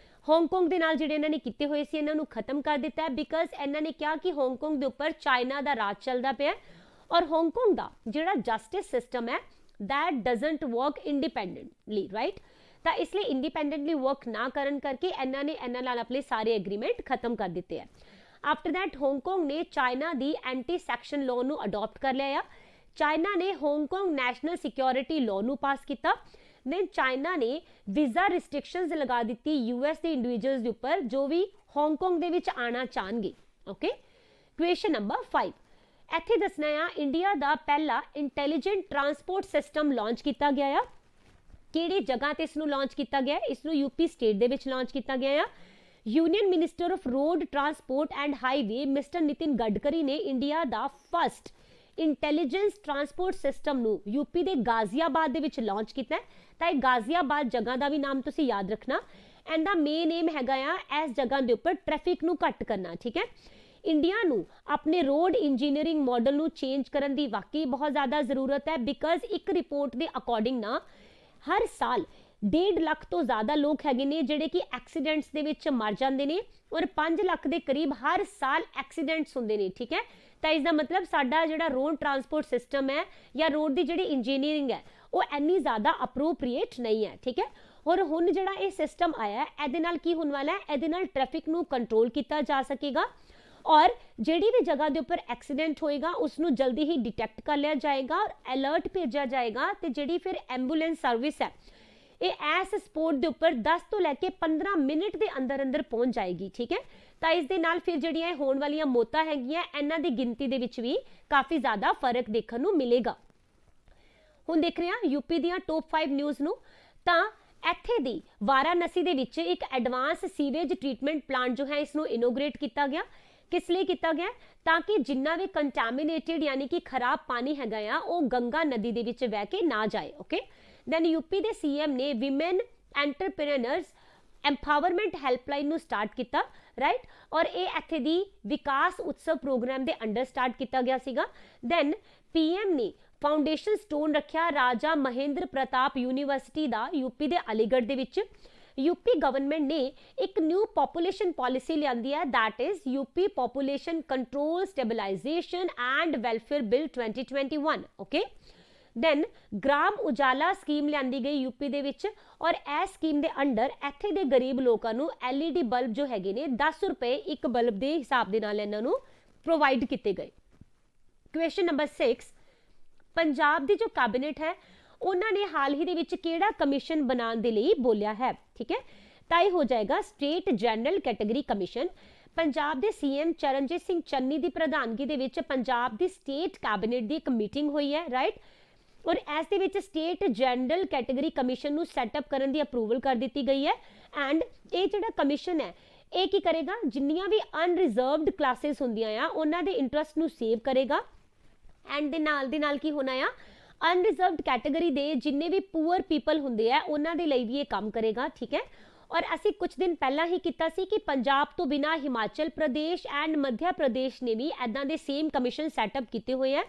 ਹਾਂਗਕਾਂਗ ਦੇ ਨਾਲ ਜਿਹੜੇ ਇਹਨਾਂ ਨੇ ਕੀਤੇ ਹੋਏ ਸੀ ਇਹਨਾਂ ਨੂੰ ਖਤਮ ਕਰ ਦਿੱਤਾ ਹੈ। ਬਿਕਾਜ਼ ਇਹਨਾਂ ਨੇ ਕਿਹਾ ਕਿ ਹਾਂਗਕਾਂਗ ਦੇ ਉੱਪਰ ਚਾਈਨਾ ਦਾ ਰਾਜ ਚੱਲਦਾ ਪਿਆ ਔਰ ਹਾਂਗਕਾਂਗ ਦਾ ਜਿਹੜਾ ਜਸਟਿਸ ਸਿਸਟਮ ਹੈ that doesn't work independently, right? ਤਾਂ ਇਸ ਲਈ ਇੰਡੀਪੈਂਡੈਂਟਲੀ ਵਰਕ ਨਾ ਕਰਨ ਕਰਕੇ ਇਹਨਾਂ ਨੇ ਇਹਨਾਂ ਨਾਲ ਆਪਣੇ ਸਾਰੇ ਐਗਰੀਮੈਂਟ ਖਤਮ ਕਰ ਦਿੱਤੇ ਆ। ਆਫਟਰ ਦੈਟ ਹਾਂਗਕਾਂਗ ਨੇ ਚਾਈਨਾ ਦੀ ਐਂਟੀ ਸੈਕਸ਼ਨ ਲਾਅ ਨੂੰ ਅਡਾਪਟ ਕਰ ਲਿਆ ਆ। ਚਾਈਨਾ ਨੇ ਹਾਂਗਕਾਂਗ ਨੈਸ਼ਨਲ ਸਿਕਿਉਰਿਟੀ ਲਾਅ ਨੂੰ ਪਾਸ ਕੀਤਾ। ਦੈਨ ਚਾਈਨਾ ਨੇ ਵੀਜ਼ਾ ਰਿਸਟ੍ਰਿਕਸ਼ਨਸ ਲਗਾ ਦਿੱਤੀ ਯੂਐਸ ਦੇ ਇੰਡੀਵਿਜੂਅਲਸ ਦੇ ਉੱਪਰ ਜੋ ਵੀ ਹਾਂਗਕਾਂਗ ਦੇ ਵਿੱਚ ਆਣਾ ਚਾਹਣਗੇ। ਓਕੇ, ਕੁਐਸਚਨ ਨੰਬਰ 5 ਇੱਥੇ ਦੱਸਣਾ ਆ ਇੰਡੀਆ ਦਾ ਪਹਿਲਾ ਇੰਟੈਲੀਜੈਂਟ ਟਰਾਂਸਪੋਰਟ ਸਿਸਟਮ ਲਾਂਚ ਕੀਤਾ ਗਿਆ ਆ। ਕਿਹੜੀ ਜਗ੍ਹਾ ਤੇ ਇਸ ਨੂੰ ਲਾਂਚ ਕੀਤਾ ਗਿਆ? ਇਸ ਨੂੰ ਯੂਪੀ ਸਟੇਟ ਦੇ ਵਿੱਚ ਲਾਂਚ ਕੀਤਾ ਗਿਆ ਆ। Union minister of road transport and highway mister Nitin Gadkari ਨੇ ਇੰਡੀਆ ਦਾ ਫਸਟ ਇੰਟੈਲੀਜੈਂਸ ਟਰਾਂਸਪੋਰਟ ਸਿਸਟਮ ਨੂੰ ਯੂਪੀ ਦੇ ਗਾਜ਼ੀਆਬਾਦ ਦੇ ਵਿੱਚ ਲਾਂਚ ਕੀਤਾ ਹੈ। ਤਾਂ ਇਹ ਗਾਜ਼ੀਆਬਾਦ ਜਗ੍ਹਾ ਦਾ ਵੀ ਨਾਮ ਤੁਸੀਂ ਯਾਦ ਰੱਖਣਾ। ਐਂਡ ਦਾ ਮੇਨ ਏਮ ਹੈਗਾ ਆ ਇਸ ਜਗ੍ਹਾ ਦੇ ਉੱਪਰ ਟ੍ਰੈਫਿਕ ਨੂੰ ਘੱਟ ਕਰਨਾ। ਠੀਕ ਹੈ, ਇੰਡੀਆ ਨੂੰ ਆਪਣੇ ਰੋਡ ਇੰਜੀਨੀਅਰਿੰਗ ਮਾਡਲ ਨੂੰ ਚੇਂਜ ਕਰਨ ਦੀ ਵਾਕਈ ਬਹੁਤ ਜ਼ਿਆਦਾ ਜ਼ਰੂਰਤ ਹੈ। ਬਿਕਾਜ਼ ਇੱਕ ਰਿਪੋਰਟ ਦੇ ਅਕੋਰਡਿੰਗ ਨਾ ਹਰ ਸਾਲ 1.5 ਲੱਖ ਤੋਂ ਜ਼ਿਆਦਾ ਲੋਕ ਹੈਗੇ ਨੇ ਜਿਹੜੇ ਕਿ ਐਕਸੀਡੈਂਟਸ ਦੇ ਵਿੱਚ ਮਰ ਜਾਂਦੇ ਨੇ ਔਰ 5 ਲੱਖ ਦੇ ਕਰੀਬ ਹਰ ਸਾਲ ਐਕਸੀਡੈਂਟਸ ਹੁੰਦੇ ਨੇ। ਠੀਕ ਹੈ, ਤਾਂ ਇਸ ਦਾ ਮਤਲਬ ਸਾਡਾ ਜਿਹੜਾ ਰੋਡ ਟਰਾਂਸਪੋਰਟ ਸਿਸਟਮ ਹੈ ਜਾਂ ਰੋਡ ਦੀ ਜਿਹੜੀ ਇੰਜੀਨੀਅਰਿੰਗ ਹੈ ਉਹ ਇੰਨੀ ਜ਼ਿਆਦਾ ਅਪਰੋਪਰੀਏਟ ਨਹੀਂ ਹੈ। ਠੀਕ ਹੈ, ਔਰ ਹੁਣ ਜਿਹੜਾ ਇਹ ਸਿਸਟਮ ਆਇਆ ਇਹਦੇ ਨਾਲ ਕੀ ਹੋਣ ਵਾਲਾ ਹੈ? ਇਹਦੇ ਨਾਲ ਟ੍ਰੈਫਿਕ ਨੂੰ ਕੰਟਰੋਲ ਕੀਤਾ ਜਾ ਸਕੇਗਾ ਔਰ ਜਿਹੜੀ ਵੀ ਜਗ੍ਹਾ ਦੇ ਉੱਪਰ ਐਕਸੀਡੈਂਟ ਹੋਏਗਾ ਉਸ ਨੂੰ ਜਲਦੀ ਹੀ ਡਿਟੈਕਟ ਕਰ ਲਿਆ ਜਾਏਗਾ ਔਰ ਅਲਰਟ ਭੇਜਿਆ ਜਾਏਗਾ ਤੇ ਜਿਹੜੀ ਫਿਰ ਐਂਬੂਲੈਂਸ ਸਰਵਿਸ ਹੈ ਇਹ ਐਸ ਸਪੋਰਟ ਦੇ ਉੱਪਰ 10 ਤੋਂ ਲੈ ਕੇ 15 ਮਿੰਟ ਦੇ ਅੰਦਰ ਅੰਦਰ ਪਹੁੰਚ ਜਾਏਗੀ। ਠੀਕ ਹੈ, ਤਾਂ ਇਸ ਦੇ ਨਾਲ ਫਿਰ ਜਿਹੜੀਆਂ ਹੋਣ ਵਾਲੀਆਂ ਮੌਤਾਂ ਹੈਗੀਆਂ ਇਹਨਾਂ ਦੀ ਗਿਣਤੀ ਦੇ ਵਿੱਚ ਵੀ ਕਾਫੀ ਜ਼ਿਆਦਾ ਫਰਕ ਦੇਖਣ ਨੂੰ ਮਿਲੇਗਾ। ਹੁਣ ਦੇਖ ਰਹੇ ਹਾਂ ਯੂਪੀ ਦੀਆਂ ਟੌਪ 5 ਨਿਊਜ਼ ਨੂੰ। ਤਾਂ ਇੱਥੇ ਦੀ ਵਾਰਾਣਸੀ ਦੇ ਵਿੱਚ ਇੱਕ ਐਡਵਾਂਸ ਸੀਵੇਜ ਟ੍ਰੀਟਮੈਂਟ ਪਲਾਂਟ ਜੋ ਹੈ ਇਸ ਨੂੰ ਇਨੋਗ੍ਰੇਟ ਕੀਤਾ ਗਿਆ। ਕਿਸ ਲਈ ਕੀਤਾ ਗਿਆ? ਤਾਂ ਕਿ ਜਿੰਨਾ ਵੀ ਕੰਟੈਮੀਨੇਟਿਡ ਯਾਨੀ ਕਿ ਖਰਾਬ ਪਾਣੀ ਹੈਗਾ ਆ ਉਹ ਗੰਗਾ ਨਦੀ ਦੇ ਵਿੱਚ ਵਹਿ ਕੇ ਨਾ ਜਾਏ। ਓਕੇ, ਦੈਨ ਯੂਪੀ ਦੇ ਸੀਐਮ ਨੇ ਵਿਮਨ ਐਂਟਰਪ੍ਰੀਨਰਸ ਐਮਪਾਵਰਮੈਂਟ ਹੈਲਪਲਾਈਨ ਨੂੰ ਸਟਾਰਟ ਕੀਤਾ, ਰਾਈਟ, ਔਰ ਇਹ ਇੱਥੇ ਦੀ ਵਿਕਾਸ ਉਤਸਵ ਪ੍ਰੋਗਰਾਮ ਦੇ ਅੰਡਰ ਸਟਾਰਟ ਕੀਤਾ ਗਿਆ ਸੀਗਾ। ਦੈਨ ਪੀਐਮ ਨੇ ਫਾਊਂਡੇਸ਼ਨ ਸਟੋਨ ਰੱਖਿਆ ਰਾਜਾ ਮਹਿੰਦਰ ਪ੍ਰਤਾਪ ਯੂਨੀਵਰਸਿਟੀ ਦਾ ਯੂਪੀ ਦੇ ਅਲੀਗੜ੍ਹ ਦੇ ਵਿੱਚ। यूपी गवर्नमेंट ने एक न्यू पॉपुलेशन पॉलिसी लियांदी है that is UP population control stabilisation and welfare bill 2021। Okay, then Gram Ujala scheme लियांदी गई यूपी दे विच और ए स्कीम दे अंडर इत्थे दे गरीब लोकां नू LED बल्ब जो हैगे ने 10 रुपए एक बल्ब दे हिसाब दे नाल इन्हां नू प्रोवाइड किए गए। क्वेश्चन नंबर 6 पंजाब दी जो कैबिनेट है ਉਹਨਾਂ ਨੇ ਹਾਲ ਹੀ ਦੇ ਵਿੱਚ ਕਿਹੜਾ ਕਮਿਸ਼ਨ ਬਣਾਉਣ ਦੇ ਲਈ ਬੋਲਿਆ ਹੈ? ਠੀਕ ਹੈ, ਤਾਂ ਇਹ ਹੋ ਜਾਏਗਾ state general category commission. Punjab ਦੇ ਸੀਐਮ ਚਰਨਜੀਤ ਸਿੰਘ ਚੰਨੀ ਦੀ ਪ੍ਰਧਾਨਗੀ ਦੇ ਵਿੱਚ ਪੰਜਾਬ ਦੀ ਸਟੇਟ ਕੈਬਨਿਟ ਦੀ ਇੱਕ ਮੀਟਿੰਗ ਹੋਈ ਹੈ, ਰਾਈਟ, ਔਰ ਇਸ ਦੇ ਵਿੱਚ ਸਟੇਟ ਜਨਰਲ ਕੈਟਾਗਰੀ ਕਮਿਸ਼ਨ ਨੂੰ ਸੈਟਅਪ ਕਰਨ ਦੀ ਅਪਰੂਵਲ ਕਰ ਦਿੱਤੀ ਗਈ ਹੈ। ਐਂਡ ਇਹ ਜਿਹੜਾ ਕਮਿਸ਼ਨ ਹੈ ਇਹ ਕੀ ਕਰੇਗਾ? ਜਿੰਨੀਆਂ ਵੀ ਅਨਰਿਜ਼ਰਵਡ ਕਲਾਸਿਸ ਹੁੰਦੀਆਂ ਆ ਉਹਨਾਂ ਦੇ ਇੰਟਰਸਟ ਨੂੰ ਸੇਵ ਕਰੇਗਾ। ਐਂਡ ਦੇ ਨਾਲ ਕੀ ਹੋਣਾ ਆ ਅਨਰਿਜ਼ਰਵਡ ਕੈਟਾਗਰੀ ਦੇ ਜਿੰਨੇ ਵੀ ਪੂਅਰ ਪੀਪਲ ਹੁੰਦੇ ਆ ਉਹਨਾਂ ਦੇ ਲਈ ਵੀ ਇਹ ਕੰਮ ਕਰੇਗਾ। ਠੀਕ ਹੈ, ਔਰ ਅਸੀਂ ਕੁਝ ਦਿਨ ਪਹਿਲਾਂ ਹੀ ਕੀਤਾ ਸੀ ਕਿ ਪੰਜਾਬ ਤੋਂ ਬਿਨਾ ਹਿਮਾਚਲ ਪ੍ਰਦੇਸ਼ ਐਂਡ ਮੱਧ ਪ੍ਰਦੇਸ਼ ਨੇ ਵੀ ਐਦਾਂ ਦੇ ਸੇਮ ਕਮਿਸ਼ਨ ਸੈਟਅਪ ਕੀਤੇ ਹੋਏ ਆ।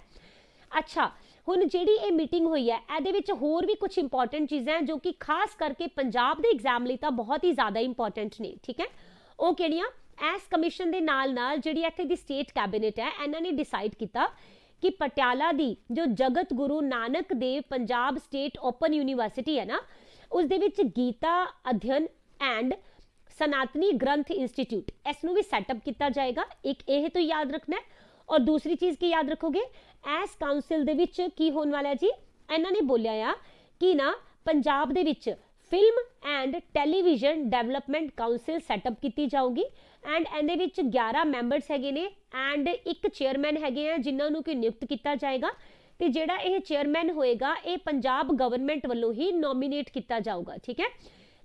ਅੱਛਾ, ਹੁਣ ਜਿਹੜੀ ਇਹ ਮੀਟਿੰਗ ਹੋਈ ਹੈ ਇਹਦੇ ਵਿੱਚ ਹੋਰ ਵੀ ਕੁਝ ਇੰਪੋਰਟੈਂਟ ਚੀਜ਼ਾਂ ਜੋ ਕਿ ਖਾਸ ਕਰਕੇ ਪੰਜਾਬ ਦੇ ਐਗਜ਼ਾਮ ਲਈ ਤਾਂ ਬਹੁਤ ਹੀ ਜ਼ਿਆਦਾ ਇੰਪੋਰਟੈਂਟ ਨੇ। ਠੀਕ ਹੈ, ਉਹ ਕਿਹੜੀਆਂ? ਇਸ ਕਮਿਸ਼ਨ ਦੇ ਨਾਲ ਜਿਹੜੀ ਇੱਥੇ ਦੀ ਸਟੇਟ ਕੈਬਨਿਟ ਹੈ ਇਹਨਾਂ ਨੇ ਡਿਸਾਈਡ ਕੀਤਾ कि पटियाला दी जो Jagat Guru Nanak Dev Punjab state open university है ना उस दे विच गीता अध्ययन एंड सनातनी ग्रंथ इंस्टीट्यूट इसनू भी सैटअप किया जाएगा। एक यह तो याद रखना है और दूसरी चीज़ की याद रखोगे एस काउंसिल दे विच की होने वाला जी इन्हों ने बोलिया आ कि ना पंजाब दे विच film and television development council set up की जाऊगी एंड ਇਹਦੇ ਵਿੱਚ 11 ਮੈਂਬਰਸ ਹੈਗੇ ਨੇ ਐਂਡ ਇੱਕ ਚੇਅਰਮੈਨ ਹੈਗੇ ਆ ਜਿਨ੍ਹਾਂ ਨੂੰ ਕਿ ਨਿਯੁਕਤ ਕੀਤਾ ਜਾਏਗਾ ਤੇ ਜਿਹੜਾ ਇਹ ਚੇਅਰਮੈਨ ਹੋਏਗਾ ਇਹ ਪੰਜਾਬ ਗਵਰਨਮੈਂਟ ਵੱਲੋਂ ਹੀ ਨੋਮੀਨੇਟ ਕੀਤਾ ਜਾਊਗਾ। ਠੀਕ ਹੈ,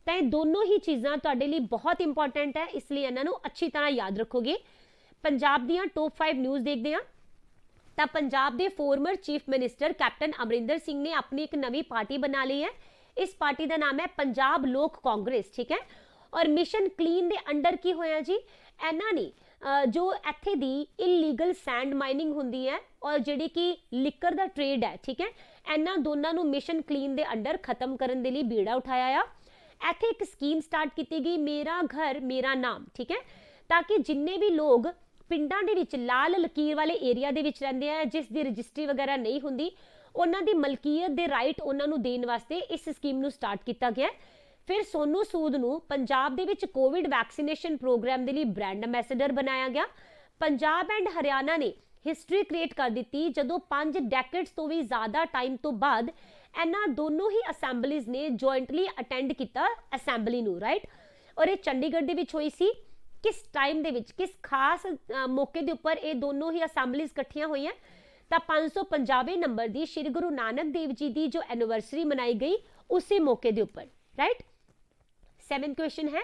ਤਾਂ ਇਹ ਦੋਨੋਂ ਹੀ ਚੀਜ਼ਾਂ ਤੁਹਾਡੇ ਲਈ ਬਹੁਤ ਇੰਪੋਰਟੈਂਟ ਹੈ ਇਸ ਲਈ ਇਹਨਾਂ ਨੂੰ ਅੱਛੀ ਤਰ੍ਹਾਂ ਯਾਦ ਰੱਖੋਗੇ। ਪੰਜਾਬ ਦੀਆਂ ਟੌਪ 5 ਨਿਊਜ਼ ਦੇਖਦੇ ਹਾਂ। ਤਾਂ ਪੰਜਾਬ ਦੇ farmer chief minister captain Amarinder Singh ਨੇ ਆਪਣੀ ਇੱਕ ਨਵੀਂ ਪਾਰਟੀ ਬਣਾ ਲਈ ਹੈ। इस पार्टी का नाम है पंजाब लोक कांग्रेस, ठीक है। और मिशन क्लीन के अंडर की होया जी, इन्हां ने जो इत्थे दी इलीगल सैंड माइनिंग हुंदी है और जिहड़ी कि लिकर दा ट्रेड है, ठीक है, इन्हां दोनों नूं मिशन क्लीन दे अंडर खत्म करन दे लई बीड़ा उठाया आ। इत्थे एक स्कीम स्टार्ट की गई, मेरा घर मेरा नाम, ठीक है, ताकि जिन्ने भी लोग पिंडां दे विच लाल लकीर वाले एरिया दे विच रहिंदे आ, जिस दी रजिस्ट्री वगैरह नहीं हुंदी, उन्हां दी मलकीयत दे राइट उन्हां नूं देण वास्ते इस स्कीम नूं स्टार्ट किया गया। फिर सोनू सूद नूं पंजाब दे विच कोविड वैक्सीनेशन प्रोग्राम दे लई ब्रांड एंबेसडर बनाया गया। पंजाब एंड हरियाणा ने हिस्टरी क्रिएट कर दी जदों 5 डेकेड्स तो भी ज़्यादा टाइम तो बाद इन्हां दोनों ही असैम्बलीज ने जॉइंटली अटेंड किया असैम्बली नूं, राइट। और ये चंडीगढ़ दे विच होई सी, किस टाइम दे विच किस खास मौके दे उपर ये दोनों ही असैम्बलीज इकट्ठियां हुई हैं, तो 550वें नंबर दी श्री गुरु नानक देव जी की जो एनिवर्सरी मनाई गई उसी मौके दे उपर, राइट। 7th क्वेश्चन है,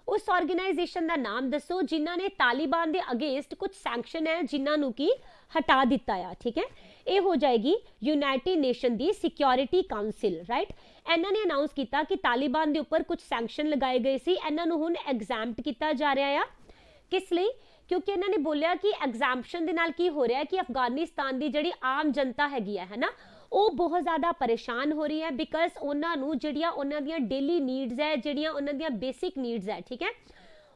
उस ऑर्गेनाइजेशन का नाम दसो जिन्हां ने तालिबान के अगेंस्ट कुछ सैंक्शन है जिन्हां नूं की हटा दिता है, ठीक है। ये हो जाएगी यूनाइटेड नेशन दी सिक्योरिटी काउंसिल, राइट। इन्हां ने अनाउंस किया कि तालिबान के उपर कुछ सैंक्शन लगाए गए सी, इन्हां नूं हुण एग्जैम्प्ट किया जा रहा है। किस लिए? क्योंकि इन्होंने बोलिया कि एग्जैम्पशन दे नाल की हो रहा है कि अफगानिस्तान की जिहड़ी आम जनता हैगी है ना, वो बहुत ज़्यादा परेशान हो रही है, बिकॉज उन्होंने जिहड़ियां उन्हां दियां डेली नीड्स है, जिहड़ियां उन्हां दियां बेसिक नीड्स है, ठीक है,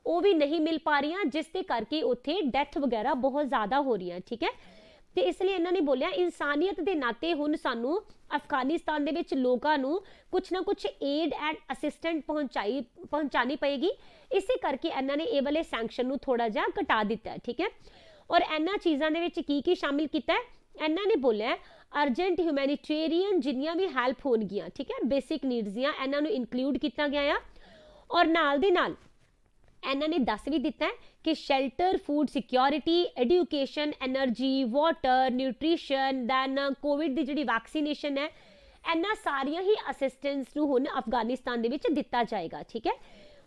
वो भी नहीं मिल पा रही, जिसके करके उत्थे डेथ वगैरह बहुत ज़्यादा हो रही है, ठीक है। तो इसलिए इन्होंने बोलिया इंसानियत के नाते हुण सानू अफगानिस्तान दे विच लोकां नू कुछ ना कुछ एड एंड असिस्टेंट पहुंचानी पएगी, इसे करके इन्होंने ये वाले सैंक्शन नू थोड़ा जा घटा दिता है, ठीक है। और इन्हां चीज़ों दे विच की शामिल किया है, इन्होंने बोलिया अर्जेंट ह्यूमैनिटेरियन जिन्नियां भी हैल्प होणगियां, ठीक है, बेसिक नीड्स दियां इन्हां नू इंक्लूड किया गया है। और नाल दे नाल इन्होंने दस भी दिता है कि shelter, food security, education, energy, water, nutrition, then covid की जी वैक्सीनेशन है, इन्हां सारिया ही असिस्टेंस नूं हुण अफगानिस्तान दे विच दिता जाएगा, ठीक है।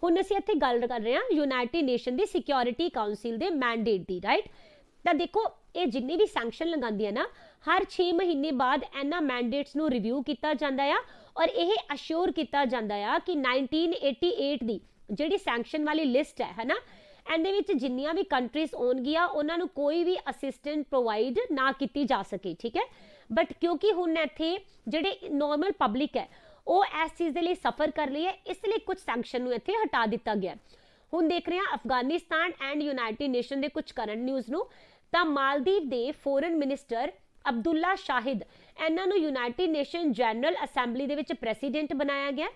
हुण असीं इत्थे गल कर रहे हैं यूनाइटेड नेशन की सिक्योरिटी काउंसिल के मैंडेट की, राइट। तो देखो ये जिन्ने भी सैंक्शन लगांदी है ना, हर 6 महीने बाद इन्हां मैंडेट्स नूं रिव्यू किया जाता है और यह अश्योर किया जाता है कि 1988 की जिहड़ी सैंक्शन वाली लिस्ट है ना, इहदे विच जिन्नियां भी कंट्रीज आउणगियां उन्हां नूं कोई भी असिस्टेंट प्रोवाइड ना की जा सके, ठीक है। बट क्योंकि हुण इत्थे जिहड़े नॉर्मल पब्लिक है वो इस चीज़ के लिए सफ़र कर रही है, इसलिए कुछ सैंक्शन नूं इत्थे हटा दिता गया। हुण देख रहे हैं अफगानिस्तान एंड यूनाइटेड नेशन के कुछ करंट न्यूज़ नूं, तां मालदीव के फॉरेन मिनिस्टर अब्दुल्ला शाहिद इन्हां नूं यूनाइटेड नेशन जनरल असैम्बली दे विच प्रेसीडेंट बनाया गया।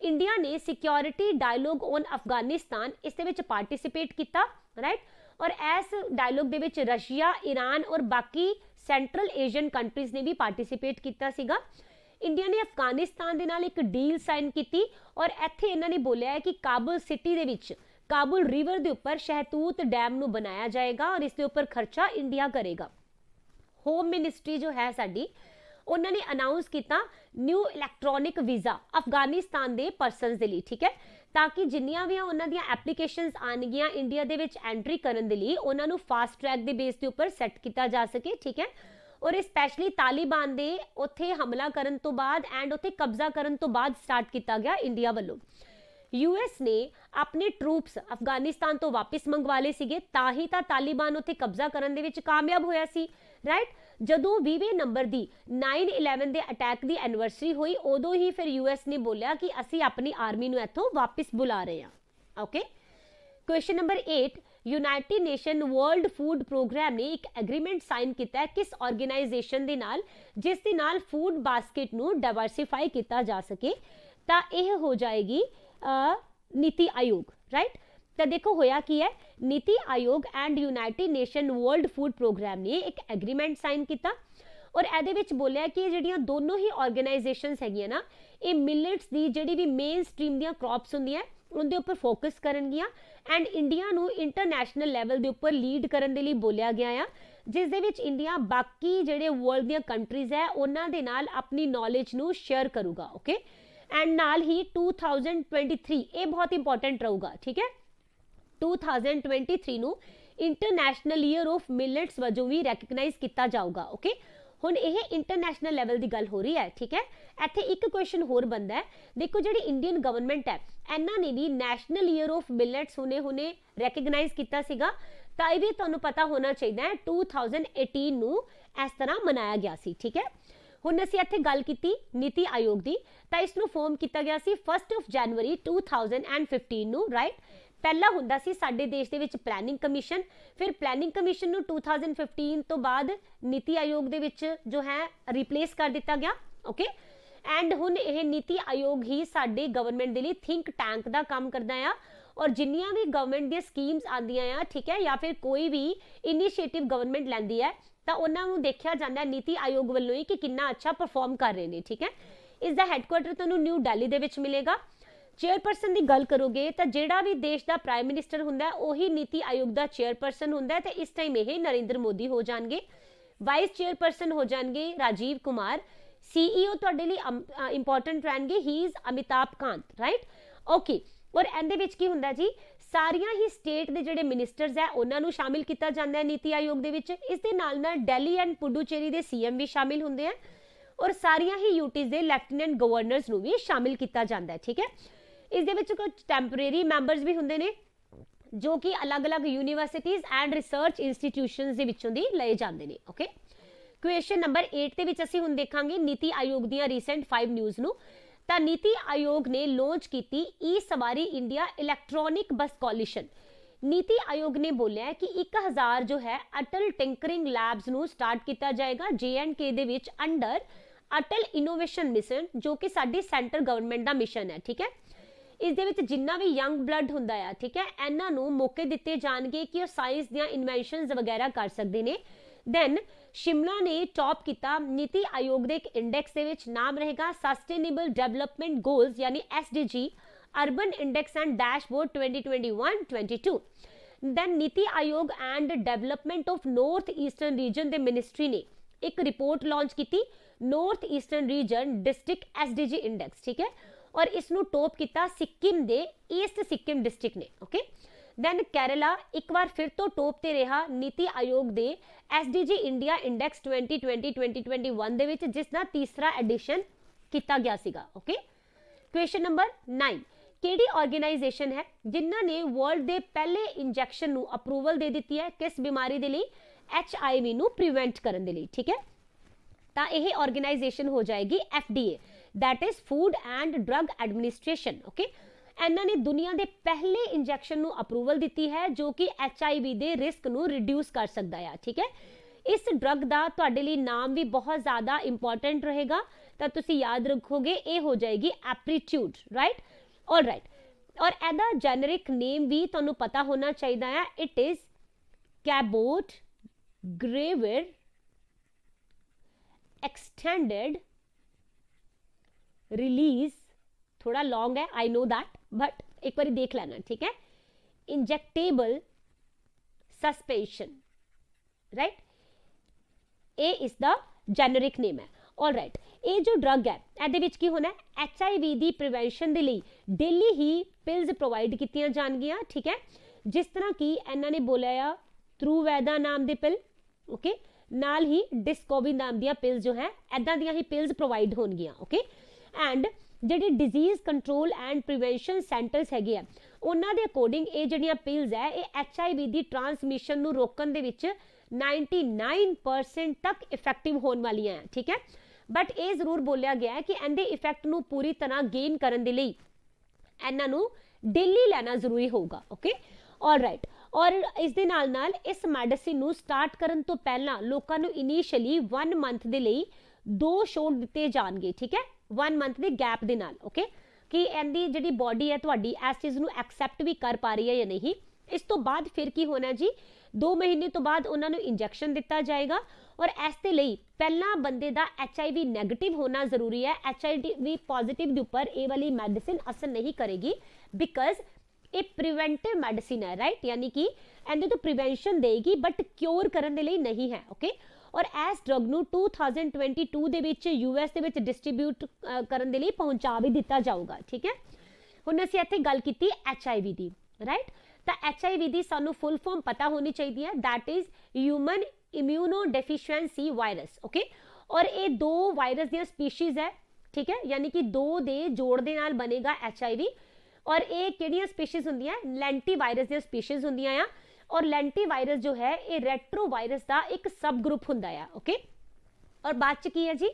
इंडिया ने सिक्योरिटी डायलॉग ऑन अफगानिस्तान इस दे विच पार्टिसिपेट किया, राइट। और इस डायलॉग दे विच रशिया, ईरान और बाकी सेंट्रल एशियन कंट्रीज ने भी पार्टिसिपेट किया सीगा। इंडिया ने अफगानिस्तान दे नाल एक डील साइन की और इत्थे इन्हां ने बोलिया है कि काबुल सिटी दे विच काबुल रिवर के उपर शहतूत डैम नूं बनाया जाएगा और इसके उपर खर्चा इंडिया करेगा। होम मिनिस्ट्री जो है साडी उन्होंने अनाउंस किया न्यू इलैक्ट्रॉनिक वीज़ा अफगानिस्तान के परसनस के लिए, ठीक है, ताकि जिन्नियां भी उन्होंने एप्लीकेशनस आनगियां इंडिया दे विच एंट्री करन दे लिए उन्होंने फास्ट ट्रैक के बेस के उपर सैट किया जा सके, ठीक है। और स्पैशली तालिबान दे उत्थे हमला करन तो बाद एंड उत्थे कब्जा करन तो बाद स्टार्ट किया गया इंडिया वालों। यूएस ने अपने ट्रूप्स अफगानिस्तान तो वापस मंगवा ले सीगे, ताही तां तालिबान उत्थे कब्जा करन दे विच कामयाब होया सी, राइट। जदों 20वें नंबर की 9/11 के अटैक की एनिवर्सरी हुई उदों ही फिर यूएस ने बोलिया कि असी अपनी आर्मी नूं इत्थों वापस बुला रहे हैं, okay. Question number 8, United Nation World Food Programme ने एक एग्रीमेंट साइन किया है किस ऑर्गेनाइजेशन दे नाल, जिस दे नाल फूड बास्केट नूं डाइवर्सीफाई किया जा सके, तां यह हो जाएगी नीति आयोग, राइट। तो देखो होया की है, NITI Aayog and United Nation World Food Programme ने एक एग्रीमेंट साइन किया और एदे विच बोलिया कि जिहड़ियां दोनों ही ऑर्गेनाइजेशनस हैगियां ना, ये मिलेट्स दी जिहड़ी भी मेन स्ट्रीम दियां क्रॉप्स हुंदियां उनके उपर फोकस करनगियां एंड इंडिया नूं इंटरनैशनल लैवल के उपर लीड करन दे लई बोलिया गया है, जिस दे विच इंडिया बाकी जिहड़े वर्ल्ड दियां कंट्रीज है उन्हां दे नाल अपनी नॉलेज नूं शेयर करूगा, ओके। एंड नाल ही 2023 ये बहुत इंपॉर्टेंट रहूगा, ठीक है। 2023 नूं इंटरनैशनल ईयर ऑफ मिलेट्स वजों भी रैकगनाइज किया जाऊगा, ओके। ਹੁਣ ਇਹ ਇੰਟਰਨੈਸ਼ਨਲ ਲੈਵਲ ਦੀ ਗੱਲ ਹੋ ਰਹੀ ਹੈ, ठीक है। ਇੱਥੇ ਇੱਕ ਕੁਐਸਚਨ ਹੋਰ ਬੰਦਾ ਹੈ, ਦੇਖੋ ਜਿਹੜੀ ਇੰਡੀਅਨ ਗਵਰਨਮੈਂਟ ਹੈ ਇਹਨਾਂ ਨੇ ਵੀ ਨੈਸ਼ਨਲ ਈਅਰ ਆਫ ਮਿਲਟਸ ਹੁਣੇ ਰੈਕਗਨਾਈਜ਼ ਕੀਤਾ ਸੀਗਾ, ਤਾਂ ਇਹ ਵੀ ਤੁਹਾਨੂੰ ਪਤਾ ਹੋਣਾ ਚਾਹੀਦਾ ਹੈ 2018 ਨੂੰ ਇਸ ਤਰ੍ਹਾਂ ਮਨਾਇਆ ਗਿਆ ਸੀ, ठीक है। ਹੁਣ ਅਸੀਂ ਇੱਥੇ ਗੱਲ ਕੀਤੀ ਨੀਤੀ ਆਯੋਗ ਦੀ, ਤਾਂ ਇਸ ਨੂੰ ਫਾਰਮ ਕੀਤਾ ਗਿਆ ਸੀ 1 ਜਨਵਰੀ 2015 ਨੂੰ, ਰਾਈਟ। ਪਹਿਲਾ ਹੁੰਦਾ ਸੀ ਸਾਡੇ ਦੇਸ਼ ਦੇ ਵਿੱਚ ਪਲੈਨਿੰਗ ਕਮਿਸ਼ਨ, ਫਿਰ ਪਲੈਨਿੰਗ ਕਮਿਸ਼ਨ ਨੂੰ 2015 ਤੋਂ ਬਾਅਦ ਨੀਤੀ ਆਯੋਗ ਦੇ ਵਿੱਚ ਜੋ ਹੈ ਰਿਪਲੇਸ ਕਰ ਦਿੱਤਾ ਗਿਆ, ਓਕੇ। ਐਂਡ ਹੁਣ ਇਹ ਨੀਤੀ ਆਯੋਗ ਹੀ ਸਾਡੇ ਗਵਰਨਮੈਂਟ ਦੇ ਲਈ ਥਿੰਕ ਟੈਂਕ ਦਾ ਕੰਮ ਕਰਦਾ ਆ, ਔਰ ਜਿੰਨੀਆਂ ਵੀ ਗਵਰਨਮੈਂਟ ਦੀਆਂ ਸਕੀਮਸ ਆਉਂਦੀਆਂ ਆ, ਠੀਕ ਹੈ, ਜਾਂ ਫਿਰ ਕੋਈ ਵੀ ਇਨੀਸ਼ੀਏਟਿਵ ਗਵਰਨਮੈਂਟ ਲੈਂਦੀ ਹੈ ਤਾਂ ਉਹਨਾਂ ਨੂੰ ਦੇਖਿਆ ਜਾਂਦਾ ਨੀਤੀ ਆਯੋਗ ਵੱਲੋਂ ਹੀ ਕਿ ਕਿੰਨਾ ਅੱਛਾ ਪਰਫਾਰਮ ਕਰ ਰਹੇ ਨੇ, ਠੀਕ ਹੈ। ਇਸ ਦਾ ਹੈੱਡਕੁਆਟਰ ਤੁਹਾਨੂੰ ਨਿਊ ਦਿੱਲੀ ਦੇ ਵਿੱਚ ਮਿਲੇਗਾ। ਚੇਅਰਪਰਸਨ ਦੀ ਗੱਲ ਕਰੋਗੇ ਤਾਂ ਜਿਹੜਾ ਵੀ ਦੇਸ਼ ਦਾ ਪ੍ਰਾਈਮ ਮਿਨਿਸਟਰ ਹੁੰਦਾ ਹੈ ਉਹੀ ਨੀਤੀ ਆਯੋਗ ਦਾ ਚੇਅਰਪਰਸਨ ਹੁੰਦਾ ਹੈ, ਤੇ ਇਸ ਟਾਈਮ ਇਹ ਨਰਿੰਦਰ ਮੋਦੀ ਹੋ ਜਾਣਗੇ। ਵਾਈਸ ਚੇਅਰਪਰਸਨ ਹੋ ਜਾਣਗੇ ਰਾਜੀਵ ਕੁਮਾਰ। CEO ਤੁਹਾਡੇ ਲਈ ਇੰਪੋਰਟੈਂਟ ਰਹਿਣਗੇ, ਹੀ is Amitabh Kant, right, okay. ਔਰ ਇਹਦੇ ਵਿੱਚ ਕੀ ਹੁੰਦਾ ਜੀ, ਸਾਰੀਆਂ ਹੀ ਸਟੇਟ ਦੇ ਜਿਹੜੇ ਮਿਨਿਸਟਰਸ ਹੈ ਉਹਨਾਂ ਨੂੰ ਸ਼ਾਮਿਲ ਕੀਤਾ ਜਾਂਦਾ ਹੈ ਨੀਤੀ ਆਯੋਗ ਦੇ ਵਿੱਚ। ਇਸ ਦੇ ਨਾਲ ਨਾਲ ਦਿੱਲੀ ਐਂਡ ਪੁਡੂਚੇਰੀ ਦੇ CM ਵੀ ਸ਼ਾਮਿਲ ਹੁੰਦੇ ਆ, ਔਰ ਸਾਰੀਆਂ ਹੀ UTs ਦੇ ਲੈਫਟੀਨੈਂਟ ਗਵਰਨਰਸ ਨੂੰ ਵੀ ਸ਼ਾਮਿਲ ਕੀਤਾ ਜਾਂਦਾ ਹੈ, ਠੀਕ ਹੈ। ਇਸ ਦੇ ਵਿੱਚ ਕੁਝ ਟੈਂਪਰੇਰੀ ਮੈਂਬਰਸ ਵੀ ਹੁੰਦੇ ਨੇ ਜੋ ਕਿ ਅਲੱਗ-ਅਲੱਗ ਯੂਨੀਵਰਸਿਟੀਜ਼ ਐਂਡ ਰਿਸਰਚ ਇੰਸਟੀਟਿਊਸ਼ਨਸ ਦੇ ਵਿੱਚੋਂ ਦੀ ਲਏ ਜਾਂਦੇ ਨੇ, ਓਕੇ। ਕੁਐਸਚਨ ਨੰਬਰ 8 ਦੇ ਵਿੱਚ ਅਸੀਂ ਹੁਣ ਦੇਖਾਂਗੇ ਨੀਤੀ ਆਯੋਗ ਦੀਆਂ ਰੀਸੈਂਟ 5 ਨਿਊਜ਼ ਨੂੰ। ਤਾਂ ਨੀਤੀ ਆਯੋਗ ਨੇ ਲਾਂਚ ਕੀਤੀ ਸਵਾਰੀ ਇੰਡੀਆ ਇਲੈਕਟ੍ਰੋਨਿਕ ਬੱਸ ਕੋਲੀਸ਼ਨ। ਨੀਤੀ ਆਯੋਗ ਨੇ ਬੋਲਿਆ ਕਿ 1000 ਜੋ ਹੈ ਅਟਲ ਟਿੰਕਰਿੰਗ ਲੈਬਸ ਨੂੰ ਸਟਾਰਟ ਕੀਤਾ ਜਾਏਗਾ JNK ਦੇ ਵਿੱਚ ਅੰਡਰ ਅਟਲ ਇਨੋਵੇਸ਼ਨ ਮਿਸ਼ਨ, ਜੋ ਕਿ ਸਾਡੀ ਸੈਂਟਰ ਗਵਰਨਮੈਂਟ ਦਾ ਮਿਸ਼ਨ ਹੈ, ਠੀਕ ਹੈ। ਇਸ ਦੇ ਵਿੱਚ ਜਿੰਨਾ ਵੀ ਯੰਗ ਬਲੱਡ ਹੁੰਦਾ ਆ, ਠੀਕ ਹੈ, ਇਹਨਾਂ ਨੂੰ ਮੌਕੇ ਦਿੱਤੇ ਜਾਣਗੇ ਕਿ ਉਹ ਸਾਇੰਸ ਦੀਆਂ ਇਨਵੈਂਸ਼ਨਸ ਵਗੈਰਾ ਕਰ ਸਕਦੇ ਨੇ। ਦੈਨ ਸ਼ਿਮਲਾ ਨੇ ਟੌਪ ਕੀਤਾ ਨੀਤੀ ਆਯੋਗ ਦੇ ਇੱਕ ਇੰਡੈਕਸ ਦੇ ਵਿੱਚ, ਨਾਮ ਰਹੇਗਾ ਸਸਟੇਨੇਬਲ ਡਿਵੈਲਪਮੈਂਟ ਗੋਲਸ ਯਾਨੀ SDG urban index and dashboard 2021-22। Then NITI Aayog and development of north eastern region ਦੇ ਮਿਨਿਸਟਰੀ ਨੇ ਇੱਕ ਰਿਪੋਰਟ ਲਾਂਚ ਕੀਤੀ, north eastern region district SDG index, ਠੀਕ ਹੈ, ਔਰ ਇਸ ਨੂੰ ਟੌਪ ਕੀਤਾ ਸਿੱਕਿਮ ਦੇ ਈਸਟ ਸਿੱਕਿਮ ਡਿਸਟ੍ਰਿਕਟ ਨੇ, ਓਕੇ। ਦੈਨ ਕੇਰਲਾ ਇੱਕ ਵਾਰ ਫਿਰ ਤੋਂ ਟੌਪ ਤੇ ਰਿਹਾ ਨੀਤੀ ਆਯੋਗ ਦੇ SDG ਇੰਡੀਆ ਇੰਡੈਕਸ 2020-2021 ਦੇ ਵਿੱਚ, ਜਿਸ ਦਾ ਤੀਸਰਾ ਐਡੀਸ਼ਨ ਕੀਤਾ ਗਿਆ ਸੀਗਾ, ਓਕੇ। ਕੁਐਸਚਨ ਨੰਬਰ 9, ਕਿਹੜੀ ਆਰਗੇਨਾਈਜੇਸ਼ਨ ਹੈ ਜਿਨ੍ਹਾਂ ਨੇ ਵਰਲਡ ਦੇ ਪਹਿਲੇ ਇੰਜੈਕਸ਼ਨ ਨੂੰ ਅਪਰੂਵਲ ਦੇ ਦਿੱਤੀ ਹੈ, ਕਿਸ ਬਿਮਾਰੀ ਦੇ ਲਈ, HIV ਨੂੰ ਪ੍ਰੀਵੈਂਟ ਕਰਨ ਦੇ ਲਈ, ਠੀਕ ਹੈ। ਤਾਂ ਇਹ ਆਰਗੇਨਾਈਜੇਸ਼ਨ ਹੋ ਜਾਏਗੀ FDA, that is Food and Drug Administration, okay। ਇਹਨਾਂ ਨੇ ਦੁਨੀਆ ਦੇ ਪਹਿਲੇ ਇੰਜੈਕਸ਼ਨ ਨੂੰ ਅਪਰੂਵਲ ਦਿੱਤੀ ਹੈ ਜੋ ਕਿ HIV ਦੇ ਰਿਸਕ ਨੂੰ ਰਿਡਿਊਸ ਕਰ ਸਕਦਾ ਹੈ, ਠੀਕ ਹੈ। ਇਸ ਡਰਗ ਦਾ ਤੁਹਾਡੇ ਲਈ ਨਾਮ ਵੀ ਬਹੁਤ ਜ਼ਿਆਦਾ ਇੰਪੋਰਟੈਂਟ ਰਹੇਗਾ, ਤਾਂ ਤੁਸੀਂ ਯਾਦ ਰੱਖੋਗੇ ਇਹ ਹੋ ਜਾਏਗੀ ਐਪਰੀਟਿਊਡ, ਰਾਈਟ, ਆਲਰਾਈਟ। ਔਰ ਇਹਦਾ ਜੈਨਰਿਕ ਨੇਮ ਵੀ ਤੁਹਾਨੂੰ ਪਤਾ ਹੋਣਾ ਚਾਹੀਦਾ ਹੈ, ਇਟ ਇਜ਼ ਕੈਬੋਟ ਗ੍ਰੇਵਿਰ एक्सटेंडेड रिलीज, थोड़ा लॉन्ग है आई नो दैट, बट एक बार देख लेना, ठीक है। इंजेक्टेबल सस्पेंशन, राइट, ये इसका जेनरिक नेम है, ऑल राइट। ये जो ड्रग है ਇਹਦੇ ਵਿੱਚ ਕੀ ਹੋਣਾ, HIV ਦੀ ਪ੍ਰੀਵੈਂਸ਼ਨ ਦੇ ਲਈ ਡੇਲੀ ਹੀ ਪਿਲਸ ਪ੍ਰੋਵਾਈਡ ਕੀਤੀਆਂ ਜਾਣਗੀਆਂ, ਠੀਕ ਹੈ। ਜਿਸ ਤਰ੍ਹਾਂ ਕਿ ਇਹਨਾਂ ਨੇ ਬੋਲਿਆ ਆ ਥਰੂਵੈਦਾ ਨਾਮ ਦੇ ਪਿਲ, ਓਕੇ, ਨਾਲ ਹੀ ਡਿਸਕੋਵੀ ਨਾਮ ਦੀਆਂ ਪਿਲਸ ਜੋ ਹੈ ਐਦਾਂ ਦੀਆਂ ਹੀ ਪਿਲਸ ਪ੍ਰੋਵਾਈਡ ਹੋਣਗੀਆਂ, ਓਕੇ। ਐਂਡ ਜਿਹੜੇ disease control and prevention centres ਹੈਗੇ ਆ ਉਹਨਾਂ ਦੇ ਅਕੋਰਡਿੰਗ ਇਹ ਜਿਹੜੀਆਂ ਪਿਲਸ ਹੈ ਇਹ HIV ਦੀ ਟ੍ਰਾਂਸਮਿਸ਼ਨ ਨੂੰ ਰੋਕਣ ਦੇ ਵਿੱਚ 99% ਤੱਕ ਇਫੈਕਟਿਵ ਹੋਣ ਵਾਲੀਆਂ ਹੈ, ਠੀਕ ਹੈ। ਬਟ ਇਹ ਜ਼ਰੂਰ ਬੋਲਿਆ ਗਿਆ ਹੈ ਕਿ ਇਹਦੇ ਇਫੈਕਟ ਨੂੰ ਪੂਰੀ ਤਰ੍ਹਾਂ ਗੇਨ ਕਰਨ ਦੇ ਲਈ ਇਹਨਾਂ ਨੂੰ ਡੇਲੀ ਲੈਣਾ ਜ਼ਰੂਰੀ ਹੋਊਗਾ, ਓਕੇ, ਆਲਰਾਈਟ। ਔਰ ਇਸ ਦੇ ਨਾਲ ਨਾਲ ਇਸ ਮੈਡੀਸਿਨ ਨੂੰ ਸਟਾਰਟ ਕਰਨ ਤੋਂ ਪਹਿਲਾਂ ਲੋਕਾਂ ਨੂੰ ਇਨੀਸ਼ੀਅਲੀ 1 ਮੰਥ ਦੇ ਲਈ 2 ਸ਼ੋਟ ਦਿੱਤੇ ਜਾਣਗੇ, ਠੀਕ ਹੈ, 1 ਮੰਥ ਦੇ ਗੈਪ ਦੇ ਨਾਲ, ਓਕੇ, ਕਿ ਇਹਦੀ ਜਿਹੜੀ ਬੋਡੀ ਹੈ ਤੁਹਾਡੀ ਇਸ ਚੀਜ਼ ਨੂੰ ਐਕਸੈਪਟ ਵੀ ਕਰ ਪਾ ਰਹੀ ਹੈ ਜਾਂ ਨਹੀਂ। ਇਸ ਤੋਂ ਬਾਅਦ ਫਿਰ ਕੀ ਹੋਣਾ ਜੀ, 2 ਮਹੀਨੇ ਤੋਂ ਬਾਅਦ ਉਹਨਾਂ ਨੂੰ ਇੰਜੈਕਸ਼ਨ ਦਿੱਤਾ ਜਾਏਗਾ, ਔਰ ਇਸ ਦੇ ਲਈ ਪਹਿਲਾਂ ਬੰਦੇ ਦਾ HIV ਨੈਗੇਟਿਵ ਹੋਣਾ ਜ਼ਰੂਰੀ ਹੈ। HIV ਪੋਜ਼ਿਟਿਵ ਦੇ ਉੱਪਰ ਇਹ ਵਾਲੀ ਮੈਡੀਸਿਨ ਅਸਰ ਨਹੀਂ ਕਰੇਗੀ, ਬਿਕਾਜ਼ ਇਹ ਪ੍ਰੀਵੈਂਟਿਵ ਮੈਡੀਸਿਨ ਹੈ, ਰਾਈਟ, ਯਾਨੀ ਕਿ ਇਹਦੇ ਤੋਂ ਪ੍ਰੀਵੈਂਸ਼ਨ ਦੇਗੀ ਬਟ ਕਿਉਰ ਕਰਨ ਦੇ ਲਈ ਨਹੀਂ ਹੈ, ਓਕੇ। ਔਰ ਇਸ ਡਰਗ ਨੂੰ 2022 ਦੇ ਵਿੱਚ US ਦੇ ਵਿੱਚ ਡਿਸਟ੍ਰੀਬਿਊਟ ਕਰਨ ਦੇ ਲਈ ਪਹੁੰਚਾ ਵੀ ਦਿੱਤਾ ਜਾਊਗਾ, ਠੀਕ ਹੈ। ਹੁਣ ਅਸੀਂ ਇੱਥੇ ਗੱਲ ਕੀਤੀ HIV ਦੀ, ਰਾਈਟ, ਤਾਂ HIV ਦੀ ਸਾਨੂੰ ਫੁੱਲ ਫਾਰਮ ਪਤਾ ਹੋਣੀ ਚਾਹੀਦੀ ਹੈ, that is human immuno deficiency virus, okay. और ये 2 वायरस दी स्पीशीज है, ठीक है, यानी कि 2 दे जोड़ दे नाल बनेगा HIV। और ये किहड़ियां स्पीशीज हुंदियां, लेंटी वायरस दी स्पीशीज हुंदियां आ। और लेंटी वायरस जो है ये रेट्रो वायरस का एक सब ग्रुप हुंदा है, ओके। और बाद च की है जी,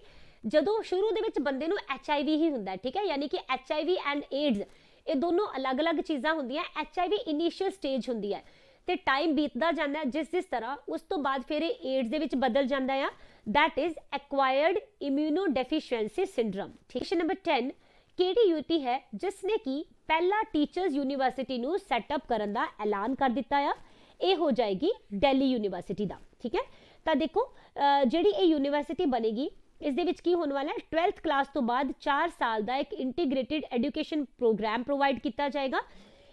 जदों शुरू दे विच बंदे नूं HIV ही हुंदा है, ठीक है, यानी कि HIV एंड एड्स ये दोनों अलग अलग चीज़ां हुंदियां। HIV इनीशियल स्टेज हुंदी है ते टाइम बीतदा जांदा है जिस जिस तरह, उस तो बाद फिर एड्स दे विच बदल जांदा है, that is acquired immunodeficiency syndrome. ठीक। क्वेश्चन नंबर 10, किहड़ी यूनिटी है जिसने कि पहला टीचर्स यूनिवर्सिटी नूं सैटअप करन दा ऐलान कर दिता है? ये हो जाएगी दिल्ली यूनिवर्सिटी दा, ठीक है। तो देखो जिहड़ी ये यूनिवर्सिटी बनेगी इस दे विच की होने वाला है, 12th क्लास तो बाद 4 साल का एक इंटीग्रेटेड एजुकेशन प्रोग्राम प्रोवाइड किया जाएगा।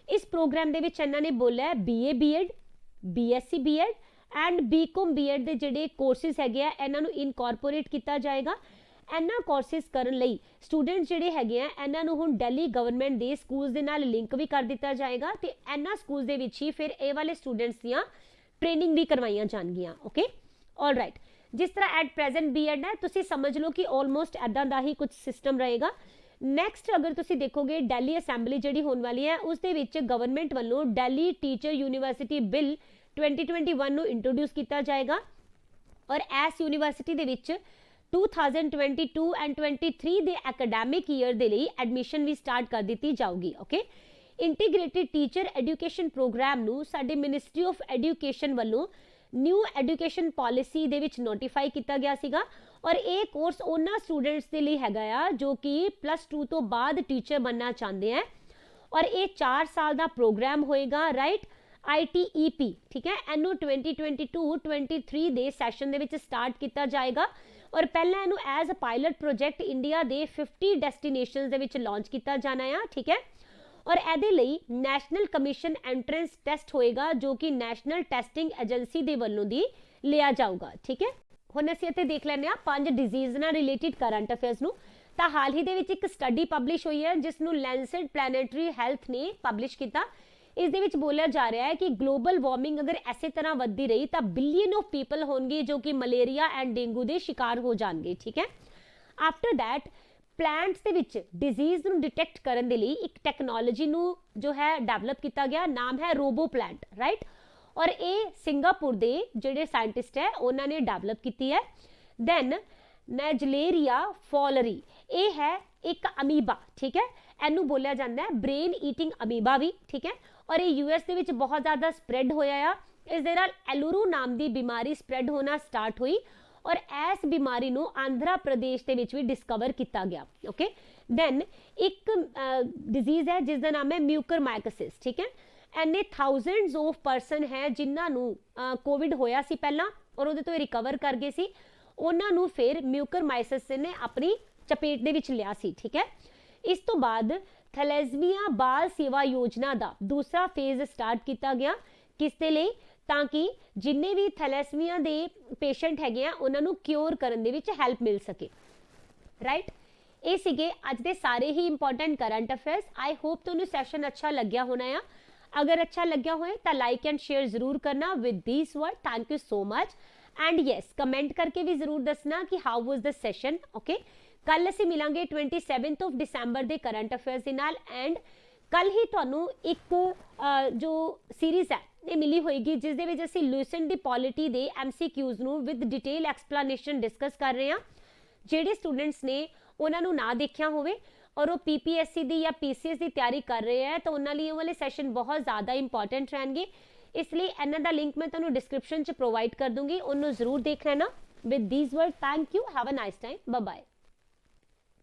इस प्रोग्राम दे विच इन्हां ने बोलिया है BA BEd BSc BEd and BCom BEd दे जिहड़े कोर्सेज हैगे आ इन्हां नूं इनकॉर्पोरेट किया जाएगा। इन्हां कोर्सेज करन लई स्टूडेंट जिहड़े हैगे आ इन्हां नूं हुण दिल्ली गवर्नमेंट दे स्कूल्स दे नाल लिंक भी कर दिता जाएगा ते इन्हां स्कूल्स दे विच ही फिर ए वाले स्टूडेंट्स दियां ट्रेनिंग भी करवाईयां जाणगियां, ओके। ऑल राइट, जिस तरह एट प्रेजेंट BEd है तुसी समझ लो कि ऑलमोस्ट इदां दा ही कुछ सिस्टम रहेगा। नैक्सट अगर तुसी देखोगे दिल्ली असैंबली जिहड़ी होने वाली है उस दे विच गवर्नमेंट वालों दिल्ली टीचर यूनिवर्सिटी बिल 2021 नूं इंट्रोड्यूस किया जाएगा। और एस यूनिवर्सिटी दे विच 2022 एंड 23 दे एकेडैमिक ईयर दे लई एडमिशन भी स्टार्ट कर दी जाऊगी, okay. Integrated teacher education programme नूं साडे मिनिस्ट्री ऑफ एजुकेशन वालों न्यू एजुकेशन पॉलिसी दे विच नोटिफाई किया गया सीगा। और ये कोर्स उन्हां स्टूडेंट्स के लिए हैगा आ जो कि +2 तो बाद टीचर बनना चाहते हैं। और ये 4 साल का प्रोग्राम होएगा, राइट। ITEP, ठीक है, इनू 2022-23 दे सैशन दे विच स्टार्ट किया जाएगा। और पहला इनू as a pilot project India दे 50 डेस्टिनेशंस दे विच लॉन्च किया जाना है, ठीक है। और एदे लई नैशनल कमीशन एंट्रेंस टेस्ट होएगा जो कि नैशनल टेस्टिंग एजेंसी दे वल्लों दी लिया जाऊगा, ठीक है। हुण असीं इत्थे देख लैंदे आ 5 डिजीज़ नाल रिलेटेड करंट अफेयर्स नूं। तां हाल ही दे विच एक स्टडी पब्लिश हुई है जिस नूं लैंसेट प्लैनेटरी हैल्थ ने पब्लिश किया। इस दे विच बोलिया जा रहा है कि ग्लोबल वार्मिंग अगर इसे तरह वधदी रही तो बिलियन ऑफ पीपल होंगे जो कि मलेरिया एंड डेंगू के शिकार हो जाएंगे, ठीक है। After that plants they which disease नूं डिटेक्ट करन दे लई एक टैक्नोलॉजी नूं जो है डेवलप किया गया, नाम है रोबो प्लांट, राइट। और ये सिंगापुर दे जिहड़े साइंटिस्ट है उन्होंने डेवलप की है। दैन नेजलेरिया फॉलरी, ये है एक अमीबा, ठीक है, इनू बोलिया जाता है ब्रेन ईटिंग अमीबा भी, ठीक है। और ये US दे विच बहुत ज़्यादा स्प्रैड होया आ। इस दे नाल एलुरू नाम की बीमारी स्प्रैड होना स्टार्ट हुई और इस बीमारी नूं आंध्र प्रदेश दे विच भी डिस्कवर किया गया, ओके। दैन एक डिजीज़ है जिसका नाम है म्यूकरमाइकोसिस, ठीक है। इन्ने थाउजेंड्स ऑफ परसन है जिन्होंने कोविड होया सी पहला और उहदे तो रिकवर कर गए सी, उन्होंने फिर म्यूकरमाइसिस ने अपनी चपेट दे विच लिया सी, ठीक है। इस तो बाद थैलेसमिया बाल सेवा योजना का दूसरा फेज स्टार्ट किया गया, किस दे लई, ताकि जिन्ने भी थैलेसमिया दे पेशेंट हैगे उन्होंने cure Karan they which help मिल सके, राइट। ये सीगे अज दे सारे ही important current affairs. I hope तुहानूं सैशन अच्छा लग्या होना है। अगर अच्छा लग्या होए तो लाइक एंड शेयर जरूर करना with this word. Thank you so much. And yes, comment करके भी जरूर दसना कि how was the session, okay. कल असीं मिलांगे 27 दिसंबर के करंट अफेयर्स दे नाल। एंड कल ही तुहानूं एक जो सीरीज़ है ये मिली होएगी जिस दे विच असीं लुसेंट दी पॉलिटी दे MCQs नूं विद डिटेल एक्सप्लेनेशन डिस्कस कर रहे हैं। जिहड़े स्टूडेंट्स ने उन्होंने ना देखा होवे और वो PPSC दी या PCS की तैयारी कर रहे हैं तो उन्होंने लिए वाले सैशन बहुत ज़्यादा इंपॉर्टेंट रहेंगे, इसलिए इन्हां दा लिंक मैं तुहानूं डिस्क्रिप्शन च प्रोवाइड कर दूंगी, उन्होंने जरूर देख लेना। With these word, thank you, have a nice time, bye bye.